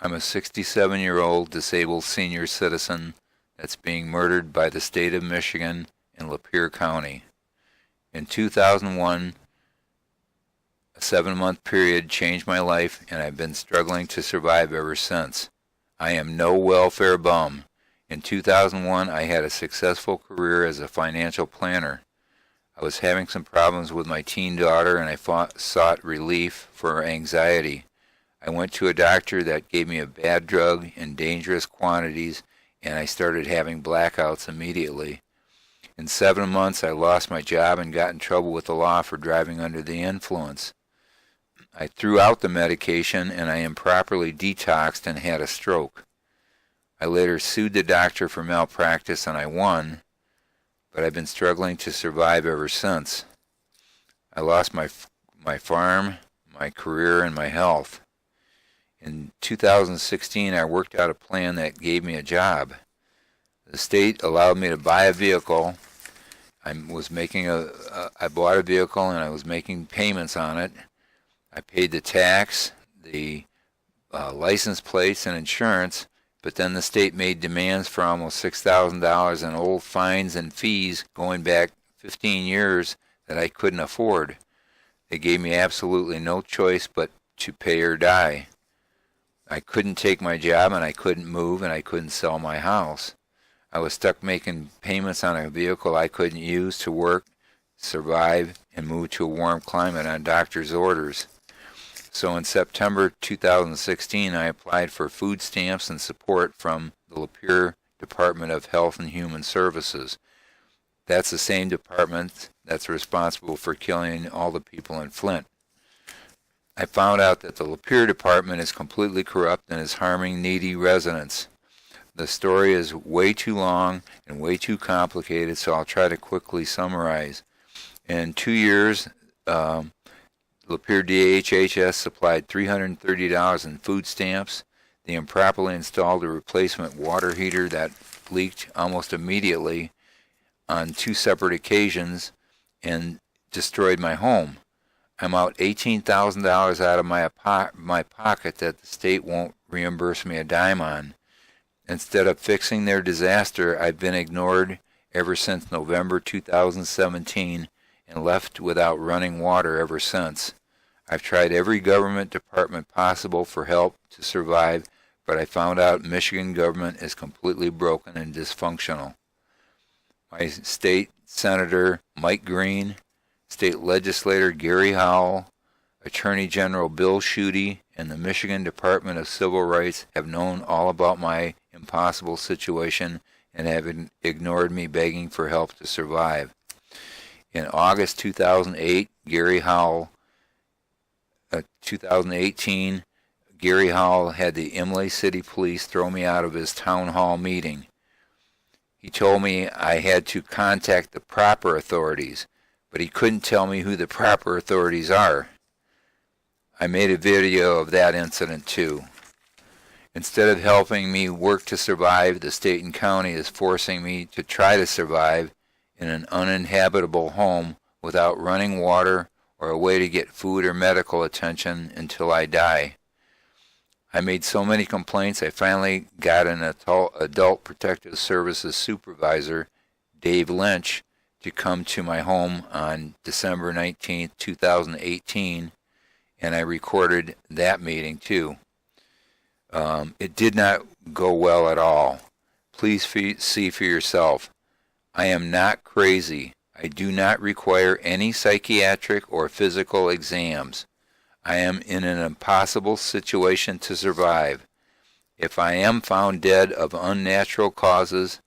I'm a 67-year-old disabled senior citizen that's being murdered by the state of Michigan in Lapeer County. In 2001, a 7-month period changed my life, and I've been struggling to survive ever since. I am no welfare bum. In 2001, I had a successful career as a financial planner. I was having some problems with my teen daughter, and I sought relief for anxiety. I went to a doctor that gave me a bad drug in dangerous quantities, and I started having blackouts immediately. In 7 months, I lost my job and got in trouble with the law for driving under the influence. I threw out the medication, and I improperly detoxed and had a stroke. I later sued the doctor for malpractice, and I won, but I've been struggling to survive ever since. I lost my farm, my career, and my health. In 2016, I worked out a plan that gave me a job. The state allowed me to buy a vehicle. I bought a vehicle, and I was making payments on it. I paid the tax, the license plates, and insurance, but then the state made demands for almost $6,000 in old fines and fees going back 15 years that I couldn't afford. They gave me absolutely no choice but to pay or die. I couldn't take my job, and I couldn't move, and I couldn't sell my house. I was stuck making payments on a vehicle I couldn't use to work, survive, and move to a warm climate on doctor's orders. So in September 2016, I applied for food stamps and support from the Lapeer Department of Health and Human Services. That's the same department that's responsible for killing all the people in Flint. I found out that the Lapeer department is completely corrupt and is harming needy residents. The story is way too long and way too complicated, so I'll try to quickly summarize. In 2 years, Lapeer DHHS supplied $330 in food stamps. They improperly installed a replacement water heater that leaked almost immediately on 2 separate occasions and destroyed my home. I'm out $18,000 out of my pocket that the state won't reimburse me a dime on. Instead of fixing their disaster, I've been ignored ever since November 2017 and left without running water ever since. I've tried every government department possible for help to survive, but I found out Michigan government is completely broken and dysfunctional. My state senator, Mike Green, State Legislator Gary Howell, Attorney General Bill Schuette, and the Michigan Department of Civil Rights have known all about my impossible situation and have ignored me begging for help to survive. In August 2018, Gary Howell had the Imlay City Police throw me out of his town hall meeting. He told me I had to contact the proper authorities, but he couldn't tell me who the proper authorities are. I made a video of that incident too. Instead of helping me work to survive, the state and county is forcing me to try to survive in an uninhabitable home without running water or a way to get food or medical attention until I die. I made so many complaints, I finally got an adult protective services supervisor, Dave Lynch, to come to my home on December 19, 2018, and I recorded that meeting too. It did not go well at all. Please see for yourself. I am not crazy. I do not require any psychiatric or physical exams. I am in an impossible situation to survive. If I am found dead of unnatural causes,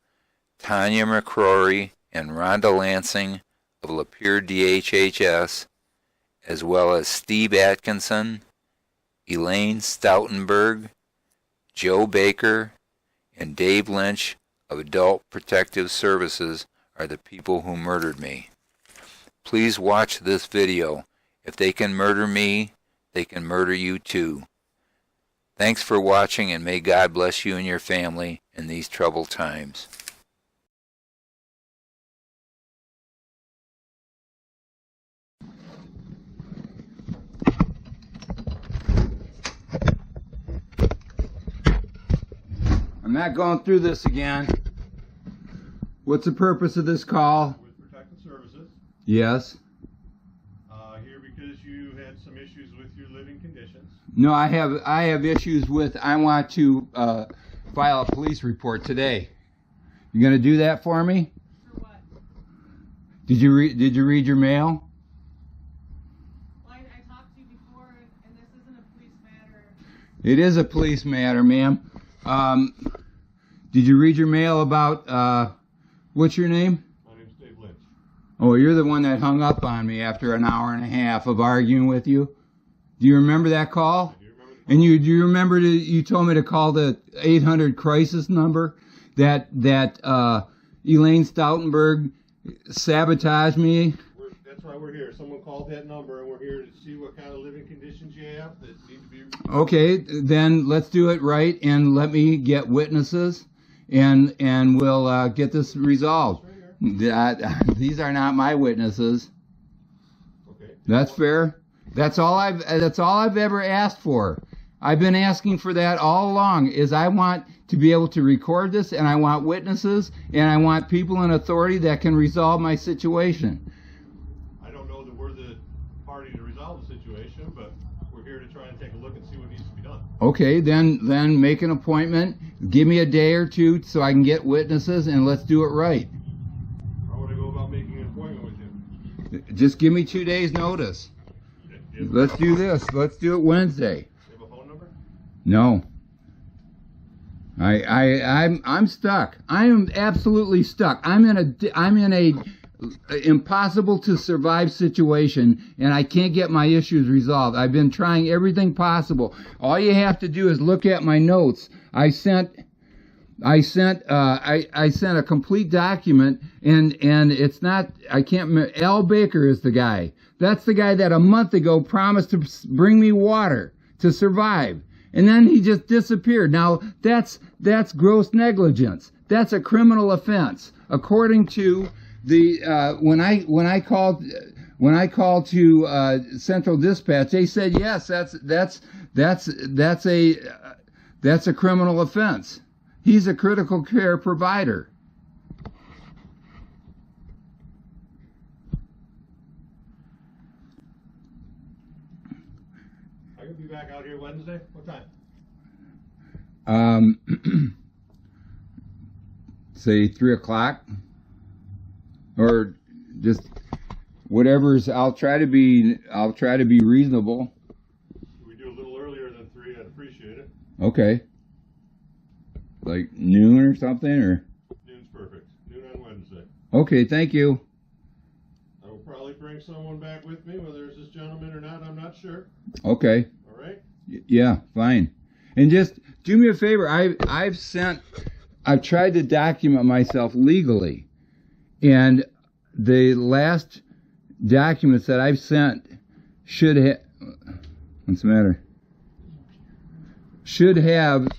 Tanya McCrory and Rhonda Lansing of Lapeer DHHS, as well as Steve Atkinson, Elaine Stoutenberg, Joe Baker, and Dave Lynch of Adult Protective Services are the people who murdered me. Please watch this video. If they can murder me, they can murder you too. Thanks for watching, and may God bless you and your family in these troubled times. I'm not going through this again. What's the purpose of this call? With Protective Services. Yes. Here because you had some issues with your living conditions. No, I have issues with. I want to file a police report today. You gonna do that for me? For what? Did you read your mail? Well, I talked to you before, and this isn't a police matter. It is a police matter, ma'am. Did you read your mail about what's your name? My name's Dave Lynch. Oh, you're the one that hung up on me after an hour and a half of arguing with you. Do you remember that call? I do remember the call. And do you remember you told me to call the 800 crisis number that Elaine Stoutenberg sabotaged me? That's why we're here. Someone called that number, and we're here to see what kind of living conditions you have that need to be. Okay, then let's do it right, and let me get witnesses, and we'll get this resolved. These are not my witnesses. Okay. That's fair. That's all I've ever asked for. I've been asking for that all along. Is I want to be able to record this, and I want witnesses, and I want people in authority that can resolve my situation. I don't know that we're the party to resolve the situation, but we're here to try and take a look and see what needs to be done. Okay, then make an appointment. Give me a day or two so I can get witnesses, and let's do it right. How would I go about making an appointment with you? Just give me 2 days notice. Let's do this. Let's do it Wednesday. You have a phone number? No. I'm stuck. I am absolutely stuck. I'm in a impossible to survive situation, and I can't get my issues resolved. I've been trying everything possible. All you have to do is look at my notes. I sent a complete document, and it's not. I can't remember. Al Baker is the guy. That's the guy that a month ago promised to bring me water to survive, and then he just disappeared. Now that's gross negligence. That's a criminal offense, according to the when I called to Central Dispatch. They said yes, that's a criminal offense. He's a critical care provider. I could be back out here Wednesday. What time? Say 3 o'clock, or just whatever's. I'll try to be reasonable. Could we do a little earlier than 3? I'd appreciate it. Okay. Like noon or something, or? Noon's perfect. Noon on Wednesday. Okay, thank you. I will probably bring someone back with me, whether it's this gentleman or not, I'm not sure. Okay. All right? Yeah, fine. And just do me a favor. I've tried to document myself legally, and the last documents that I've sent should have. What's the matter? Should have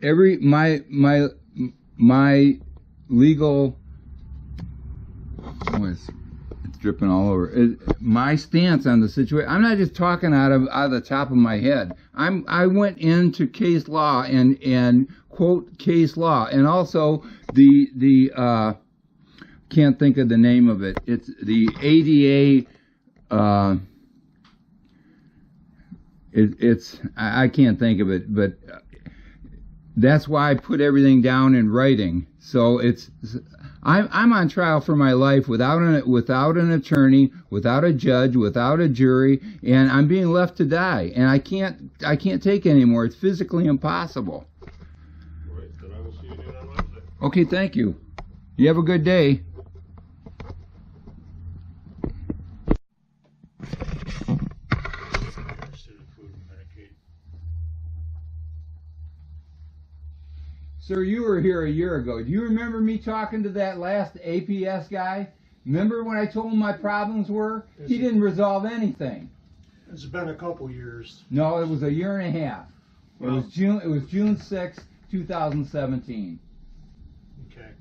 my legal. Oh, it's dripping all over. My stance on the situation. I'm not just talking out of the top of my head. I went into case law and quote case law, and also the can't think of the name of it. It's the ADA. I can't think of it, but that's why I put everything down in writing. So I'm on trial for my life without an attorney, without a judge, without a jury, and I'm being left to die. And I can't take it anymore. It's physically impossible. All right, then I will see you again on Wednesday. Okay, thank you. You have a good day. Sir, you were here a year ago. Do you remember me talking to that last APS guy? Remember when I told him my problems were? He didn't resolve anything. It's been a couple years. No, it was a year and a half. It was June 6, 2017. Okay.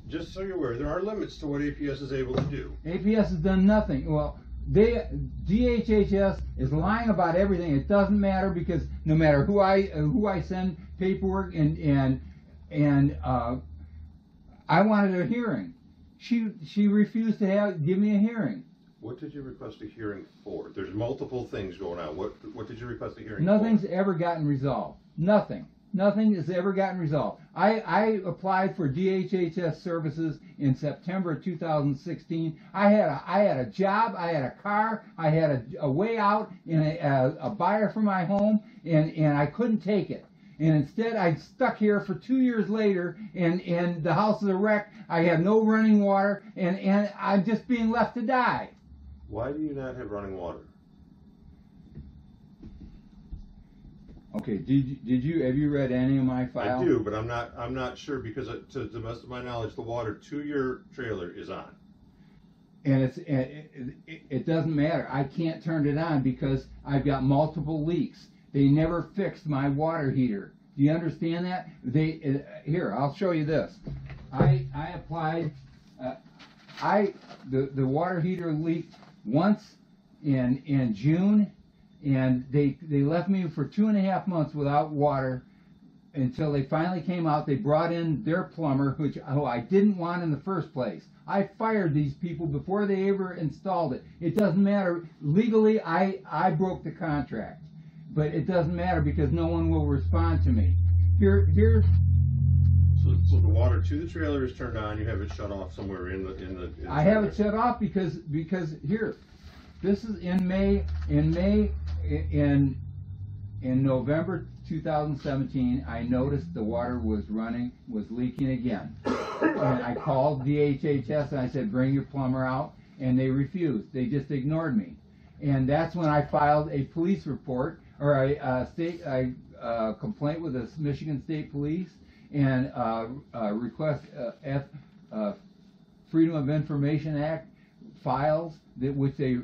Just so you're aware, there are limits to what APS is able to do. APS has done nothing. Well, DHHS is lying about everything. It doesn't matter, because no matter who I send paperwork and I wanted a hearing. She refused to give me a hearing. What did you request a hearing for? There's multiple things going on. What did you request a hearing Nothing's for? ever gotten resolved. Nothing has ever gotten resolved. I applied for DHHS services in September of 2016. I had a job, I had a car, I had a way out, and a buyer for my home, and I couldn't take it. And instead, I stuck here for 2 years later, and the house is a wreck. I have no running water, and I'm just being left to die. Why do you not have running water? Okay, have you read any of my files? I do, but I'm not sure because to the best of my knowledge, the water to your trailer is on. And it doesn't matter. I can't turn it on because I've got multiple leaks. They never fixed my water heater. Do you understand that? Here, I'll show you this. I applied. The water heater leaked once in June, and they left me for 2.5 months without water until they finally came out. They brought in their plumber, who I didn't want in the first place. I fired these people before they ever installed it. It doesn't matter. Legally, I broke the contract. But it doesn't matter because no one will respond to me. Here's. So the water to the trailer is turned on. You have it shut off somewhere in the I have it shut off because here, this is in November 2017. I noticed the water was leaking again, and I called DHHS and I said, "Bring your plumber out," and they refused. They just ignored me, and that's when I filed a police report. Or a complaint with the Michigan State Police and request Freedom of Information Act files which they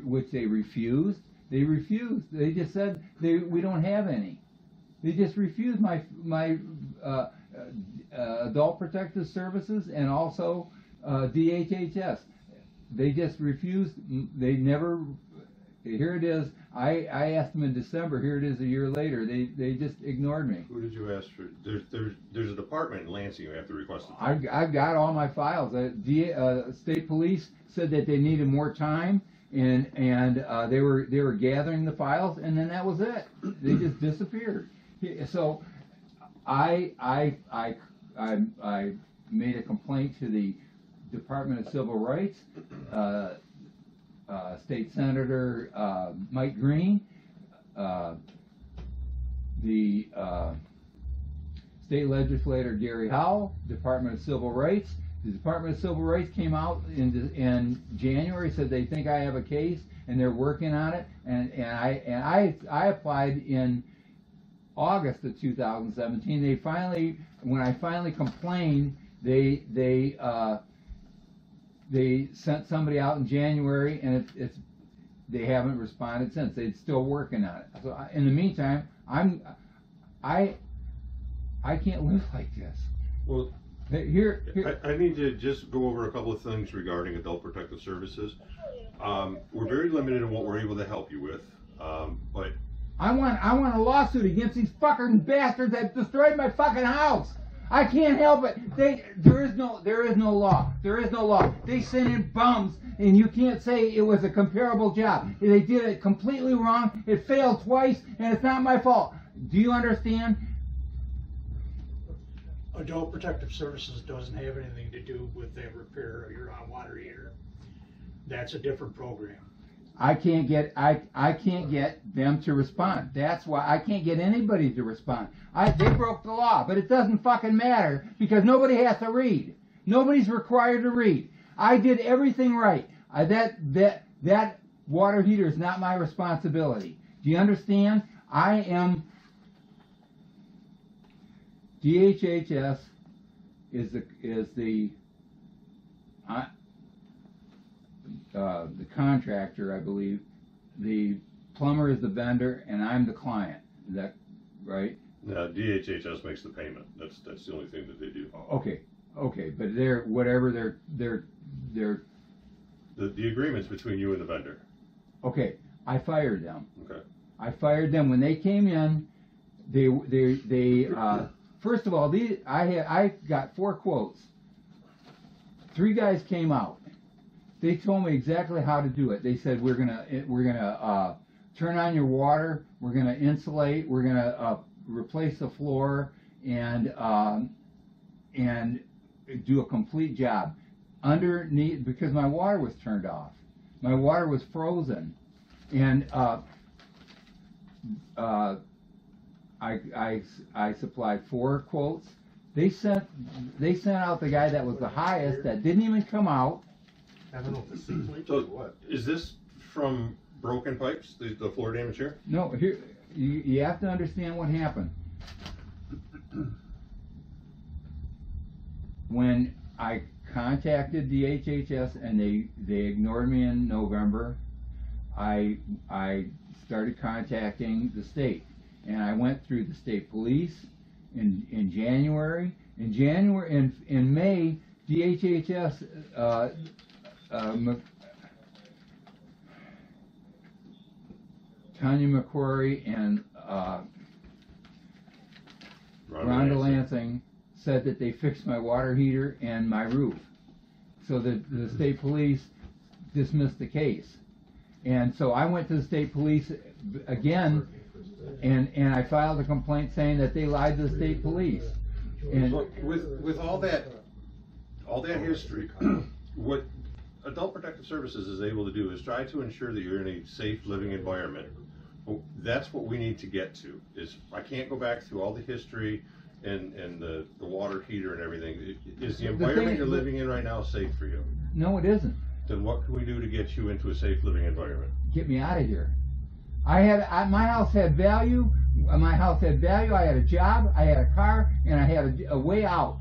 refused. They refused. They just said we don't have any. They just refused my Adult Protective Services and also DHHS. They just refused. They never. Here it is. I asked them in December. Here it is a year later. They just ignored me. Who did you ask for? There's a department in Lansing you have to request. I've got all my files. State Police said that they needed more time, and they were gathering the files, and then that was it. They just disappeared. So I made a complaint to the Department of Civil Rights. State Senator Mike Green, the State Legislator Gary Howell, Department of Civil Rights. The Department of Civil Rights came out in January, said they think I have a case and they're working on it, and I applied in August of 2017. When I finally complained, they sent somebody out in January, and they haven't responded since. They're still working on it. So in the meantime, I can't live like this. Well, here. I need to just go over a couple of things regarding Adult Protective Services. We're very limited in what we're able to help you with, but I want a lawsuit against these fucking bastards that destroyed my fucking house. I can't help it. There is no law. There is no law. They sent in bums, and you can't say it was a comparable job. They did it completely wrong. It failed twice, and it's not my fault. Do you understand? Adult Protective Services doesn't have anything to do with the repair of your water heater. That's a different program. I can't get them to respond. That's why I can't get anybody to respond. They broke the law, but it doesn't fucking matter because nobody has to read. Nobody's required to read. I did everything right. That water heater is not my responsibility. Do you understand? I am. DHHS is the contractor, I believe. The plumber is the vendor, and I'm the client. Is that right? No, DHHS makes the payment. That's the only thing that they do. Okay, but the agreement's between you and the vendor. Okay, I fired them. Okay. I fired them when they came in. They first of all, I got 4 quotes. 3 guys came out. They told me exactly how to do it. They said we're gonna turn on your water. We're gonna insulate. We're gonna replace the floor and do a complete job underneath, because my water was turned off. My water was frozen, and I supplied 4 quotes. They sent out the guy that was the highest, that didn't even come out. I don't know if the seat's leaking So, or what. is this from broken pipes, the floor damage here? No, here you have to understand what happened. When I contacted DHHS and they ignored me in November, I started contacting the state, and I went through the state police in January. In May, DHHS Tanya McCrory and Rhonda Lansing said that they fixed my water heater and my roof. So the state police dismissed the case. And so I went to the state police again, and I filed a complaint saying that they lied to the state police. And Look, with all that history, what Adult Protective Services is able to do is try to ensure that you're in a safe living environment. Well, that's what we need to get to. Is I can't go back through all the history and the water heater and everything. Is the environment you're living in right now safe for you? no, it isn't. Then what can we do to get you into a safe living environment? Get me out of here. My house had value. My house had value. I had a job. I had a car, and I had a way out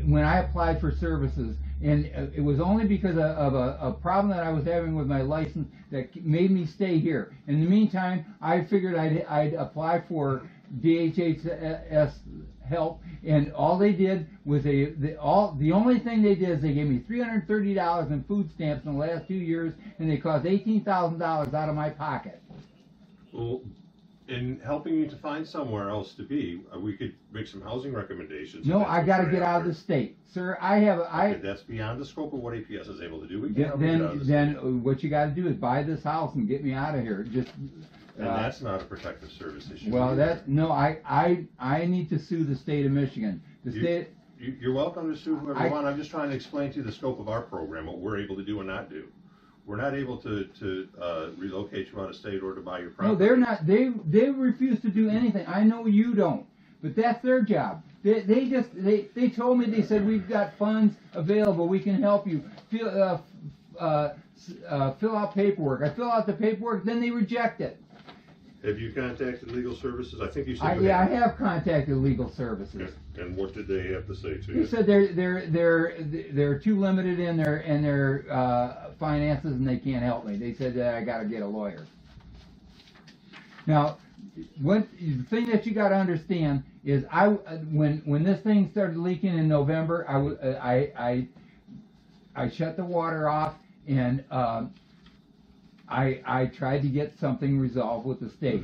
when I applied for services. And it was only because of a problem that I was having with my license that made me stay here. In the meantime, I figured I'd apply for DHHS help, and all they did was the only thing they did is they gave me $330 in food stamps in the last 2 years, and they cost $18,000 out of my pocket. Well, in helping you to find somewhere else to be, we could make some housing recommendations. No, That's I what got to we're get out of after. the state, sir. Okay, That's beyond the scope of what APS is able to do. We can't help you get out of the then state. what you got to do is buy this house and get me out of here. Just And that's not a protective service issue. well, either. I need to sue the state of Michigan. The You- state. You're welcome to sue whoever I- you want. I'm just trying to explain to you the scope of our program, what we're able to do and not do. We're not able to relocate you out of state or to buy your property. No, they're not. They refuse to do anything. I know you don't, but that's their job. They told me, they said, we've got funds available. We can help you. Fill out paperwork. I fill out the paperwork, then they reject it. Have you contacted legal services? I think you said I have contacted legal services. And what did they have to say to They you? said they're too limited in their finances and they can't help me. They said that I got to get a lawyer. Now, the thing that you got to understand is when this thing started leaking in November, I shut the water off, and I tried to get something resolved with the state.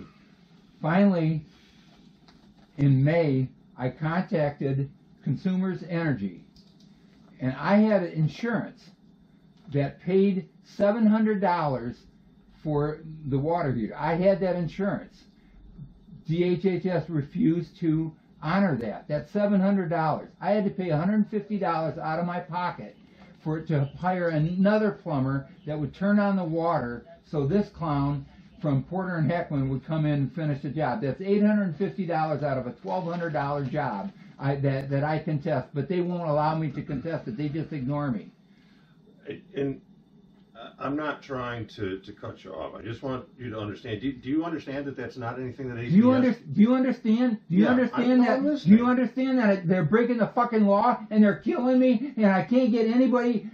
Finally, in May, I contacted Consumers Energy, and I had insurance that paid $700 for the water heater. I had that insurance. DHHS refused to honor that. That's $700. I had to pay $150 out of my pocket to hire another plumber that would turn on the water so this clown from Porter and Heckman would come in and finish the job. That's $850 out of a $1,200 job that I contest, but they won't allow me to contest it. They just ignore me. And I'm not trying to cut you off. I just want you to understand. Do you understand that that's not anything that APS... Do you understand? Do you Yeah, understand I'm that? Do listening. you understand that they're breaking the fucking law and they're killing me, and I can't get anybody?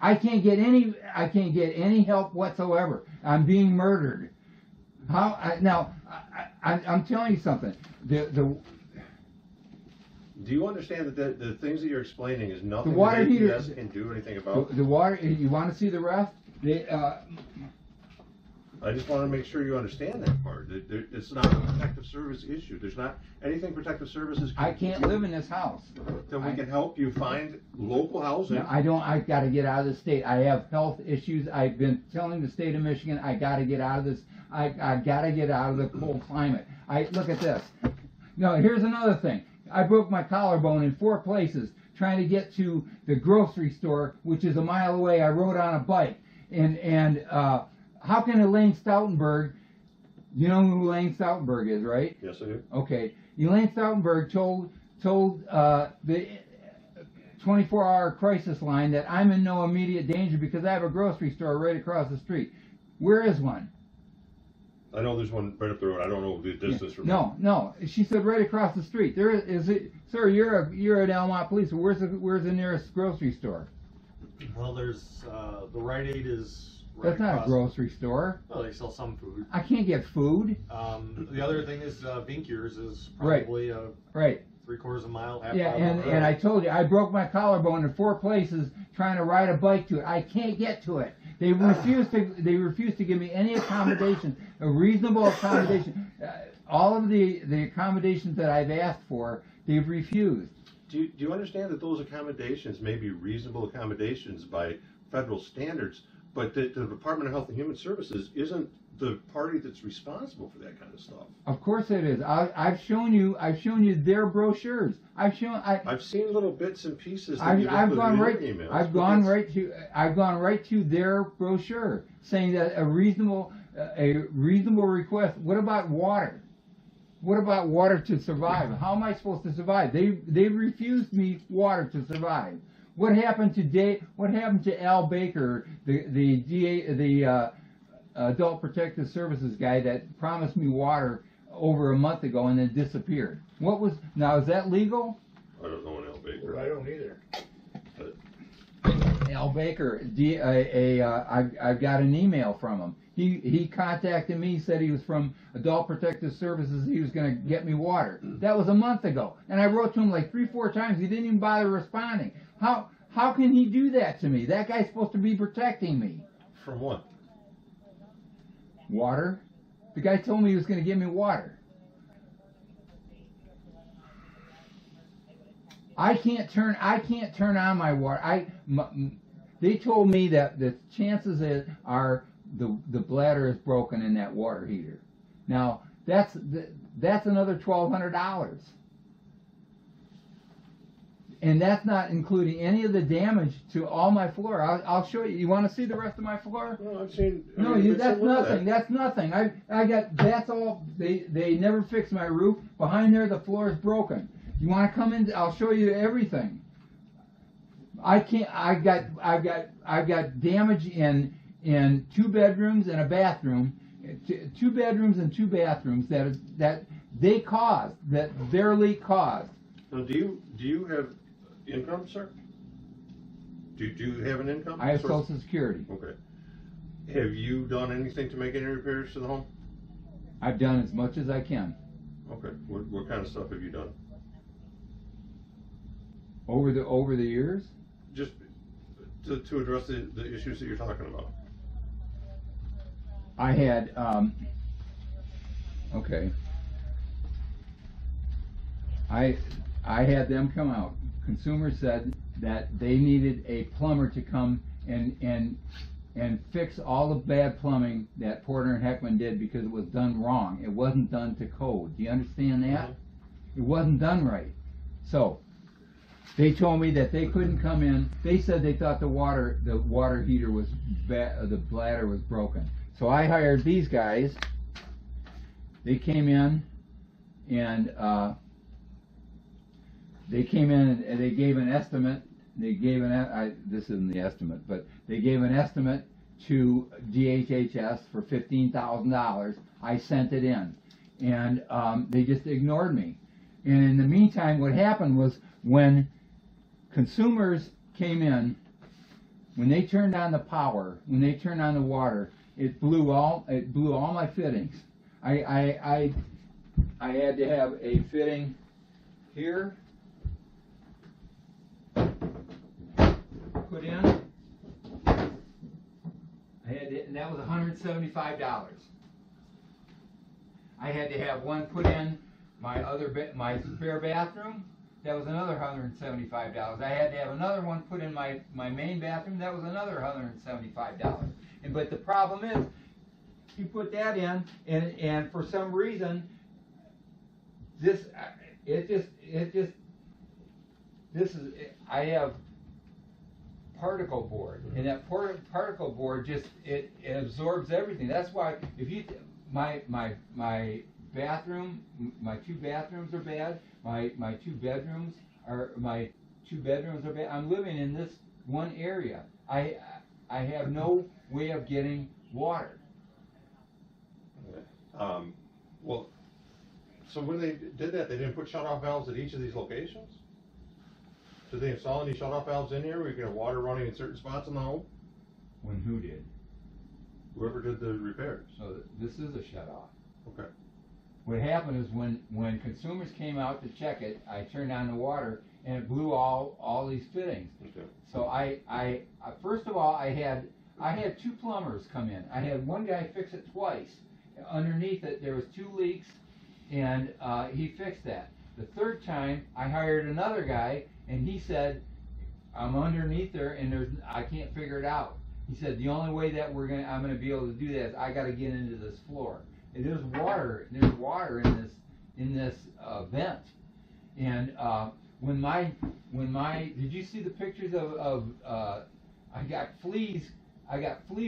I can't get any help whatsoever. I'm being murdered. I'm telling you something. Do you understand that the things that you're explaining is nothing The water that heater- APS can do anything about? The water. You want to see the rest? I just want to make sure you understand that part. It's not a protective service issue. There's not anything protective services. I can't live in this house. Then we can help you find local housing. No, I don't. I've got to get out of the state. I have health issues. I've been telling the state of Michigan I got to get out of this. I got to get out of the cold climate. Look at this. No, here's another thing. I broke my collarbone in 4 places trying to get to the grocery store, which is a mile away. I rode on a bike, and how can Elaine Stoutenberg? You know who Elaine Stoutenberg is, right? Yes, I do. Okay. Elaine Stoutenberg told the 24-hour crisis line that I'm in no immediate danger because I have a grocery store right across the street. Where is one? I know there's one right up the road. I don't know the distance from. No. She said right across the street. There is it, sir. You're at Almont Police. Where's the nearest grocery store? Well, there's the Rite Aid is right That's not a across. grocery store. Well, they sell some food. I can't get food. The other thing is Vinkers is Right. probably Right. 3/4 of a mile. Half Yeah, mile down the road. and I told you I broke my collarbone in 4 places trying to ride a bike to it. I can't get to it. They refuse to give me any accommodation, a reasonable accommodation. All of the accommodations that I've asked for, they've refused. Do you understand that those accommodations may be reasonable accommodations by federal standards, but that the Department of Health and Human Services isn't the party that's responsible for that kind of stuff? Of course it is. I've shown you their brochures. I've seen little bits and pieces. That I've gone right. Emails, I've gone right to their brochure, saying that a reasonable request. What about water? What about water to survive? How am I supposed to survive? They refused me water to survive. What happened to What happened to Al Baker, the Adult Protective Services guy that promised me water over a month ago and then disappeared? Now is that legal? I don't know an Al Baker. I don't either. Al Baker, I've got an email from him. He contacted me, said he was from Adult Protective Services. He was going to get me water. That was a month ago, and I wrote to him like 3-4 times. He didn't even bother responding. How can he do that to me? That guy's supposed to be protecting me. From what? Water. The guy told me he was going to give me water. I can't turn on my water. They told me that the chances are the bladder is broken in that water heater. Now that's another $1,200, and that's not including any of the damage to all my floor. I'll show you. You want to see the rest of my floor? No, I've seen. That's nothing. That's nothing. I got. That's all. They never fixed my roof. Behind there, the floor is broken. You want to come in? I'll show you everything. I can't. I've got damage in 2 bedrooms and a bathroom, 2 bedrooms and 2 bathrooms that they caused, that their leak caused. Now, do you have income, sir? Do you have an income? I have source? Social Security. Okay. Have you done anything to make any repairs to the home? I've done as much as I can. Okay. What kind of stuff have you done? Over the years? Just to address the issues that you're talking about. I had, okay. I had them come out. Consumers said that they needed a plumber to come and fix all the bad plumbing that Porter and Heckman did because it was done wrong. It wasn't done to code. Do you understand that? It wasn't done right. So they told me that they couldn't come in. They said they thought the water heater was the bladder was broken. So I hired these guys. They came in and they gave an estimate. This isn't the estimate, but they gave an estimate to DHHS for $15,000. I sent it in, and they just ignored me. And in the meantime, what happened was when consumers came in, when they turned on the power, when they turned on the water, it blew all my fittings. I had to have a fitting here put in. I had and that was $175. I had to have one put in my my spare bathroom. That was another $175. I had to have another one put in my main bathroom. That was another $175. But the problem is, you put that in, and for some reason, I have particle board, and that particle board it absorbs everything. That's why if you my bathroom, my two bathrooms are bad. My two bedrooms are bad. I'm living in this one area. I have no way of getting water. Well, so when they did that, they didn't put shut-off valves at each of these locations? Did they install any shut-off valves in here where you can have water running in certain spots in the home? When who did? Whoever did the repairs. So this is a shut-off. Okay. What happened is when consumers came out to check it, I turned on the water and it blew all these fittings. Okay. So I first of all I had two plumbers come in. I had one guy fix it twice. Underneath it there was 2 leaks, and he fixed that. The third time I hired another guy, and he said, I'm underneath there and I can't figure it out. He said the only way that I'm gonna be able to do that is I got to get into this floor. And there's water in this vent. And when my did you see the pictures of I got flea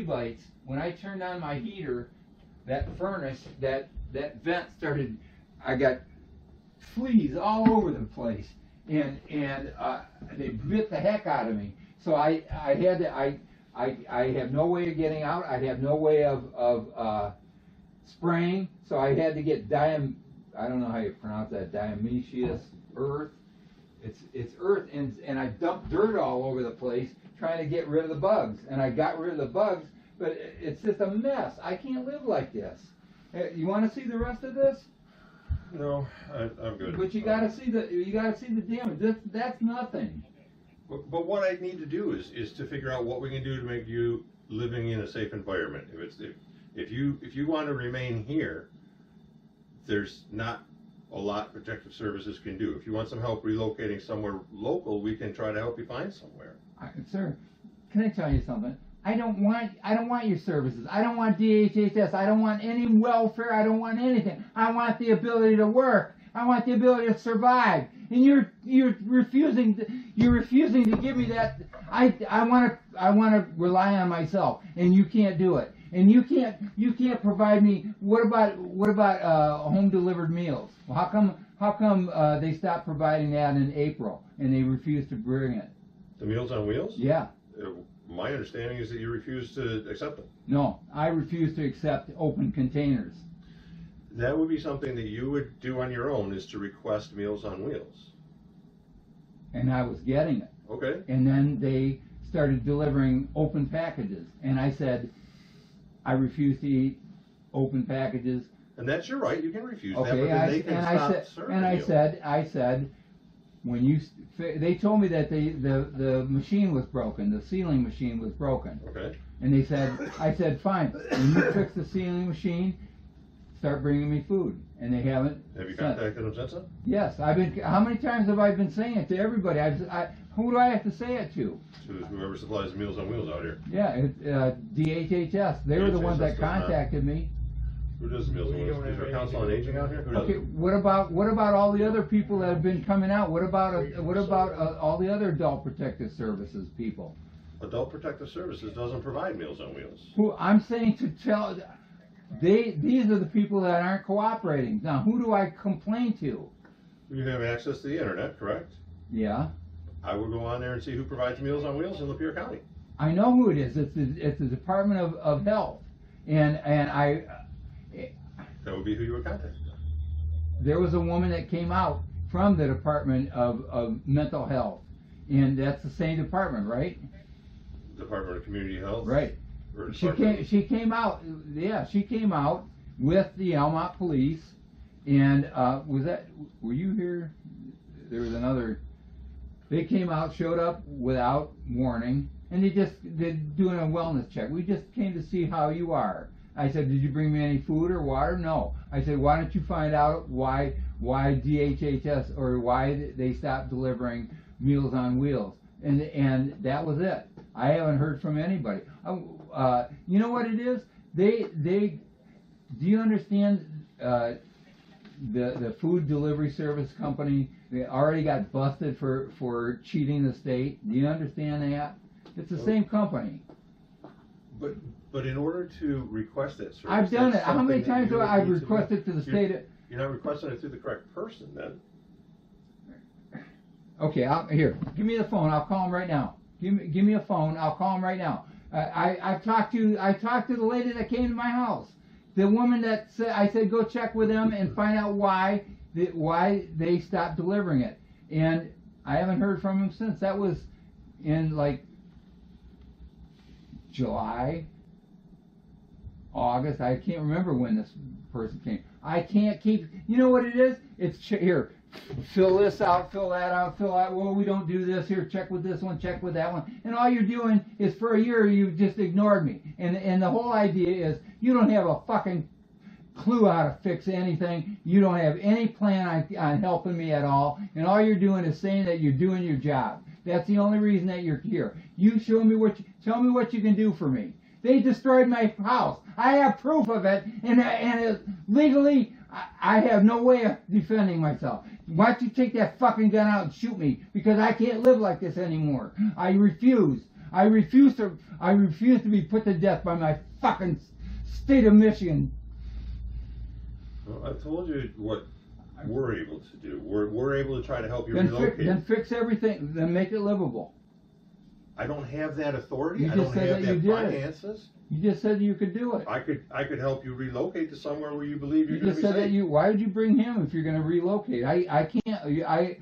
bites when I turned on my heater, that furnace, that vent started, I got fleas all over the place, and they bit the heck out of me. So I have no way of getting out. I have no way of spraying. So I had to get I don't know how you pronounce that, diatomaceous earth. It's earth, and I dumped dirt all over the place trying to get rid of the bugs, and I got rid of the bugs, but it's just a mess. I can't live like this. You want to see the rest of this? No, I'm good. But you got to see the damage. That's nothing. But what I need to do is to figure out what we can do to make you living in a safe environment. If you want to remain here, there's not a lot Protective Services can do. If you want some help relocating somewhere local, we can try to help you find somewhere. Sir, can I tell you something? I don't want your services. I don't want DHHS. I don't want any welfare. I don't want anything. I want the ability to work. I want the ability to survive. And you're refusing to give me that. I want to rely on myself, and you can't do it. And you can't provide me. What about home delivered meals? Well, how come they stopped providing that in April and they refused to bring it? The Meals on Wheels? Yeah. My understanding is that you refuse to accept them. No, I refuse to accept open containers. That would be something that you would do on your own, is to request Meals on Wheels. And I was getting it. Okay. And then they started delivering open packages. And I said, I refuse to eat open packages. And that's your right. You can refuse that, Okay, but then they can stop serving you. I said, when they told me that the machine was broken, the sealing machine was broken. Okay. And I said, fine, when you fix the sealing machine, start bringing me food. And they haven't. Have you contacted them since then? Yes, how many times have I been saying it to everybody? Who do I have to say it to? To whoever supplies Meals on Wheels out here. Yeah, DHHS. They were the ones that contacted me. Who does the Meals on Wheels? Is there a council on aging out here? Who does Okay, it? what about all the other people that have been coming out? What about all the other adult protective services people? Adult Protective Services doesn't provide Meals on Wheels. Who I'm saying to tell, these are the people that aren't cooperating. Now, who do I complain to? You have access to the internet, correct? Yeah, I would go on there and see who provides Meals on Wheels in Lapeer County. I know who it is. It's the Department of Health, and I. That would be who you would contact. There was a woman that came out from the Department of Mental Health, and that's the same department, right? Department of Community Health. Right. Or She came out. Yeah, she came out with the Almont police, and were you here? There was another. They came out, showed up without warning, and they're doing a wellness check. We just came to see how you are. I said, did you bring me any food or water? No. I said, why don't you find out why DHHS or why they stopped delivering Meals on Wheels? And that was it. I haven't heard from anybody. You know what it is? Do you understand the food delivery service company? They already got busted for cheating the state. Do you understand that? It's the same company. But in order to request that service, I've done it. that's How many something that times you have I need to do. requested to the state? You're not requesting it through the correct person, then. Okay, here. Give me the phone. I'll call him right now. Give me a phone. I'll call him right now. I talked to the lady that came to my house. The woman that said, I said go check with them and find out why they stopped delivering it. And I haven't heard from him since. That was in like July, August. I can't remember when this person came. I can't keep. You know what it is? It's here. Fill this out, fill that out, fill out. Well, we don't do this here. Check with this one, check with that one. And all you're doing is for a year you've just ignored me. And the whole idea is you don't have a fucking clue how to fix anything. You don't have any plan on helping me at all. And all you're doing is saying that you're doing your job. That's the only reason that you're here. You show me tell me what you can do for me. They destroyed my house. I have proof of it, and legally, I have no way of defending myself. Why don't you take that fucking gun out and shoot me? Because I can't live like this anymore. I refuse. I refuse to be put to death by my fucking state of Michigan. Well, I've told you what we're able to do. We're able to try to help you relocate. Then fix everything. Then make it livable. I don't have that authority. You I just don't said have that you that did. finances. You just said you could do it. I could help you relocate to somewhere where you believe you're You going to just be said safe. that why would you bring him if you're going to relocate? I can't.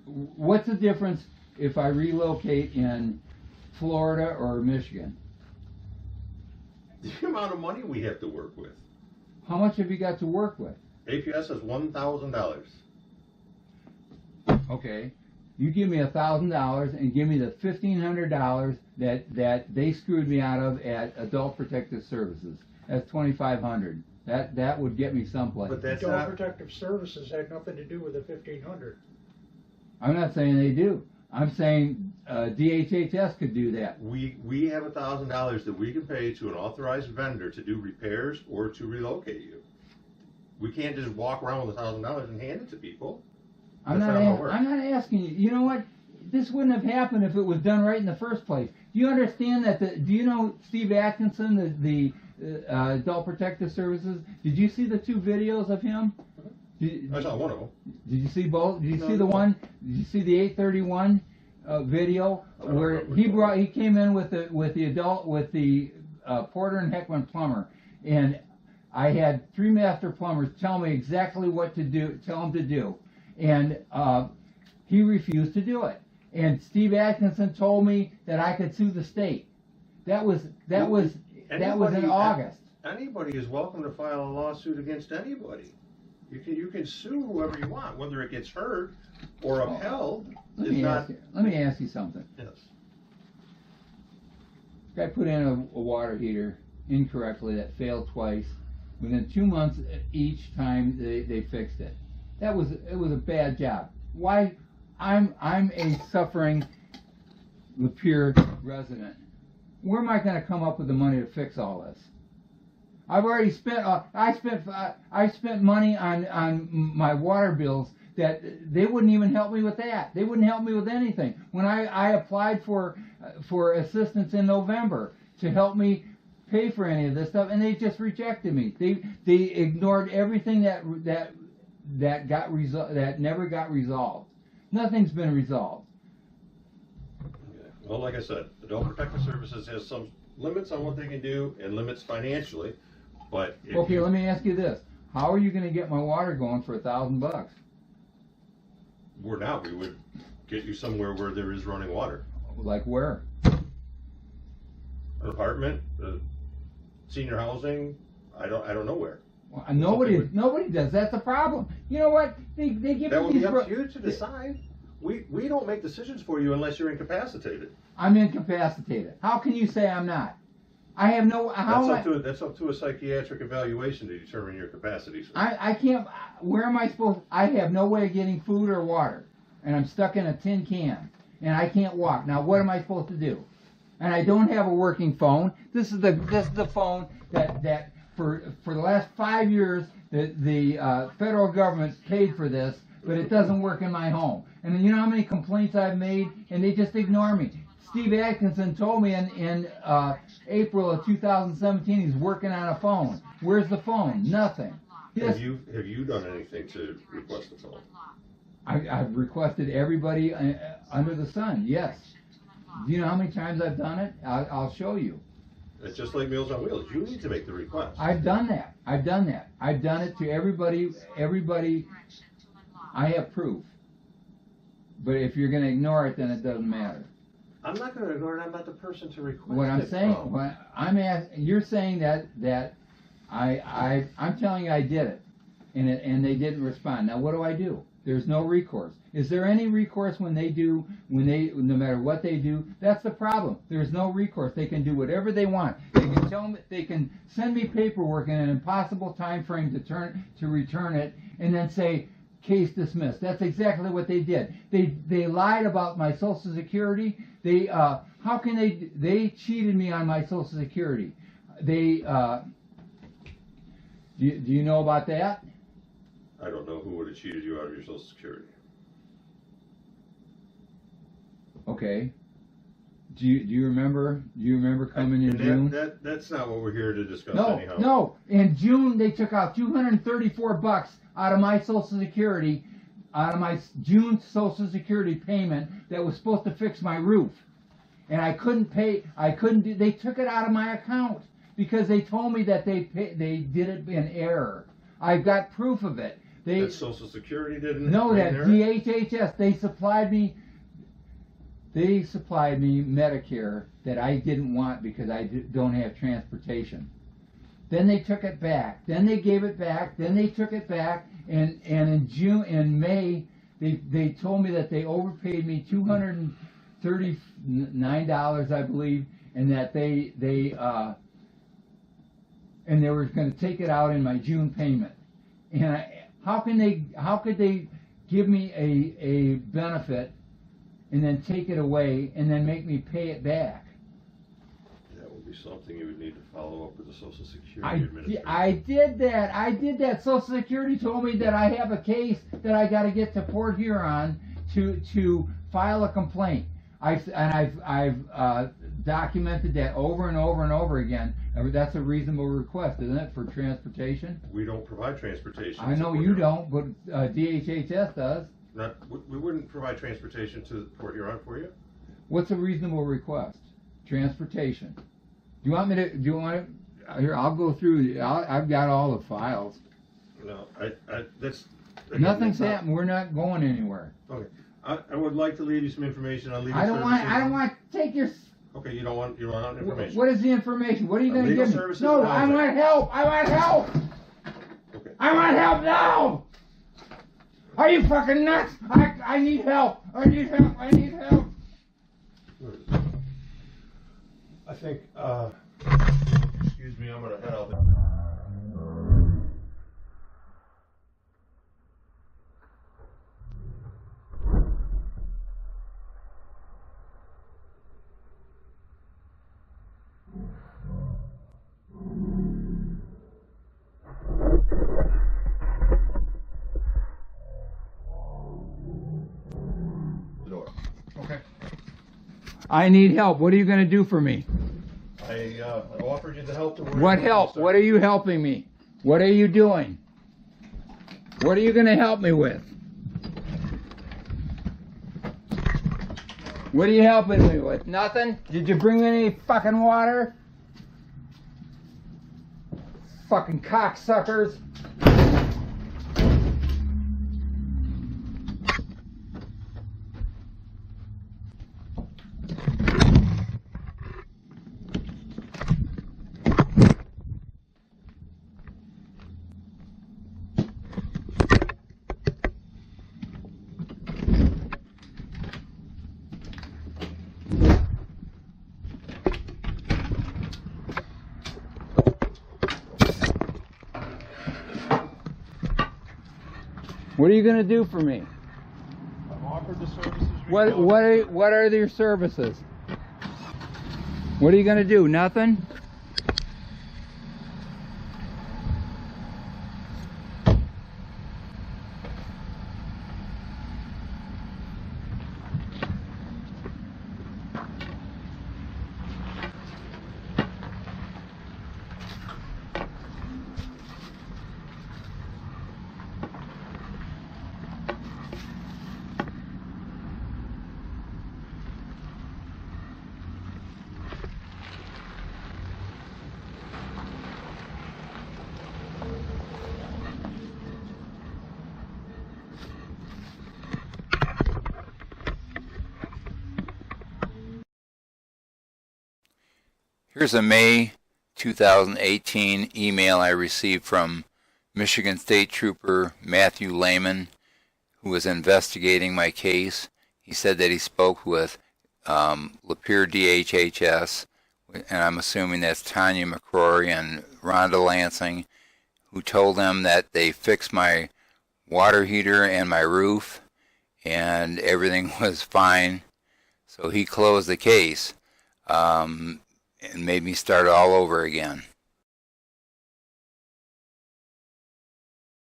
What's the difference if I relocate in Florida or Michigan? The amount of money we have to work with. How much have you got to work with? APS is $1,000. Okay, you give me $1,000 and give me the $1,500 that they screwed me out of at Adult Protective Services. That's $2,500. That would get me someplace. But that's Adult not. Protective Services had nothing to do with the 1,500. I'm not saying they do. I'm saying DHHS could do that. We have $1,000 that we can pay to an authorized vendor to do repairs or to relocate you. We can't just walk around with $1,000 and hand it to people. I'm That's not not how it works. I'm not asking you. You know what? This wouldn't have happened if it was done right in the first place. Do you understand that? Do you know Steve Atkinson, the Adult Protective Services? Did you see the two videos of him? I saw one of them. Did you see both? Did you No, see the no. one? Did you see the 831 video I don't where remember. he came in with the Porter and Heckman plumber, and I had 3 master plumbers tell me exactly what to do, tell him to do, and he refused to do it. And Steve Atkinson told me that I could sue the state. That was in August. Anybody is welcome to file a lawsuit against anybody. You can sue whoever you want, whether it gets heard or upheld. Let It's me not. ask you something. Yes. Guy put in a water heater incorrectly that failed twice. Within 2 months each time they fixed it. It was a bad job. Why? I'm a suffering Lapeer resident. Where am I going to come up with the money to fix all this? I've already spent. I spent money on my water bills that they wouldn't even help me with that. They wouldn't help me with anything. When I applied for assistance in November to help me pay for any of this stuff, and they just rejected me. They ignored everything that never got resolved. Nothing's been resolved. Okay. Well, like I said, Adult Protective Services has some limits on what they can do and limits financially. But Okay, let me ask you this: how are you going to get my water going for $1,000? We're not. We would get you somewhere where there is running water. Like where? An apartment, senior housing. I don't know where. Well, nobody does. That's the problem. You know what? They give That me would be these. up to you to decide. We don't make decisions for you unless you're incapacitated. I'm incapacitated. How can you say I'm not? I have no. That's up to a psychiatric evaluation to determine your capacities. I can't. Where am I supposed? I have no way of getting food or water, and I'm stuck in a tin can, and I can't walk. Now, what am I supposed to do? And I don't have a working phone. This is the phone that for the last 5 years the federal government's paid for this, but it doesn't work in my home. And you know how many complaints I've made, and they just ignore me. Steve Atkinson told me in April of 2017 he's working on a phone. Where's the phone? Nothing. Have you done anything to request a phone? I've requested everybody under the sun. Yes. Do you know how many times I've done it? I'll show you. It's just like Meals on Wheels. You need to make the request. I've done that. I've done it to everybody. I have proof. But if you're going to ignore it, then it doesn't matter. I'm not going to ignore it. I'm not the person to request What I'm it saying, from. what I'm asking, you're saying that I'm telling you I did it, and they didn't respond. Now what do? There's no recourse. Is there any recourse no matter what they do? That's the problem. There's no recourse. They can do whatever they want. They can tell me, they can send me paperwork in an impossible time frame to return it, and then say case dismissed. That's exactly what they did. They lied about my Social Security. How can they cheated me on my Social Security? Do you know about that? I don't know who would have cheated you out of your Social Security. Okay. Do you remember coming in June? That's not what we're here to discuss anyhow. No. In June they took out $234 out of my Social Security, out of my June Social Security payment that was supposed to fix my roof, and I couldn't pay. They took it out of my account because they told me that they did it in error. I've got proof of it. That Social Security didn't. No, that DHHS they supplied me Medicare that I didn't want because I don't have transportation. Then they took it back. Then they gave it back. Then they took it back. And in May, they told me that they overpaid me $239, I believe, and that they were going to take it out in my June payment. And how could they give me a benefit and then take it away and then make me pay it back? That would be something you would need to follow up with the Social Security Administration. I did that. Social Security told me that I have a case that I got to get to Port Huron to file a complaint. I've documented that over and over and over again. That's a reasonable request, isn't it, for transportation? We don't provide transportation. I know you don't, but DHHS does. We wouldn't provide transportation to Port Huron for you. What's a reasonable request? Transportation. Do you want me to? Here, I'll go through. I've got all the files. No, that's. Nothing's happened. We're not going anywhere. Okay. I would like to leave you some information on legal I services. don't want to take your. Okay, you don't want information. What is the information? What are you going to legal give me? services No, and I housing. want help. I want help. Okay. I want help now. Are you fucking nuts? I need help. I need help. I need help. I think. Excuse me. I'm gonna head out. Okay. I need help. What are you going to do for me? I offered you the help to work. What help? What are you helping me? What are you doing? What are you going to help me with? What are you helping me with? Nothing? Did you bring me any fucking water? Fucking cocksuckers. What are you going to do for me? I've offered the services. What are your services? What are you going to do? Nothing? Here's a May 2018 email I received from Michigan State Trooper Matthew Lehman, who was investigating my case. He said that he spoke with Lapeer DHHS, and I'm assuming that's Tanya McCrory and Rhonda Lansing, who told them that they fixed my water heater and my roof, and everything was fine. So he closed the case. And made me start all over again.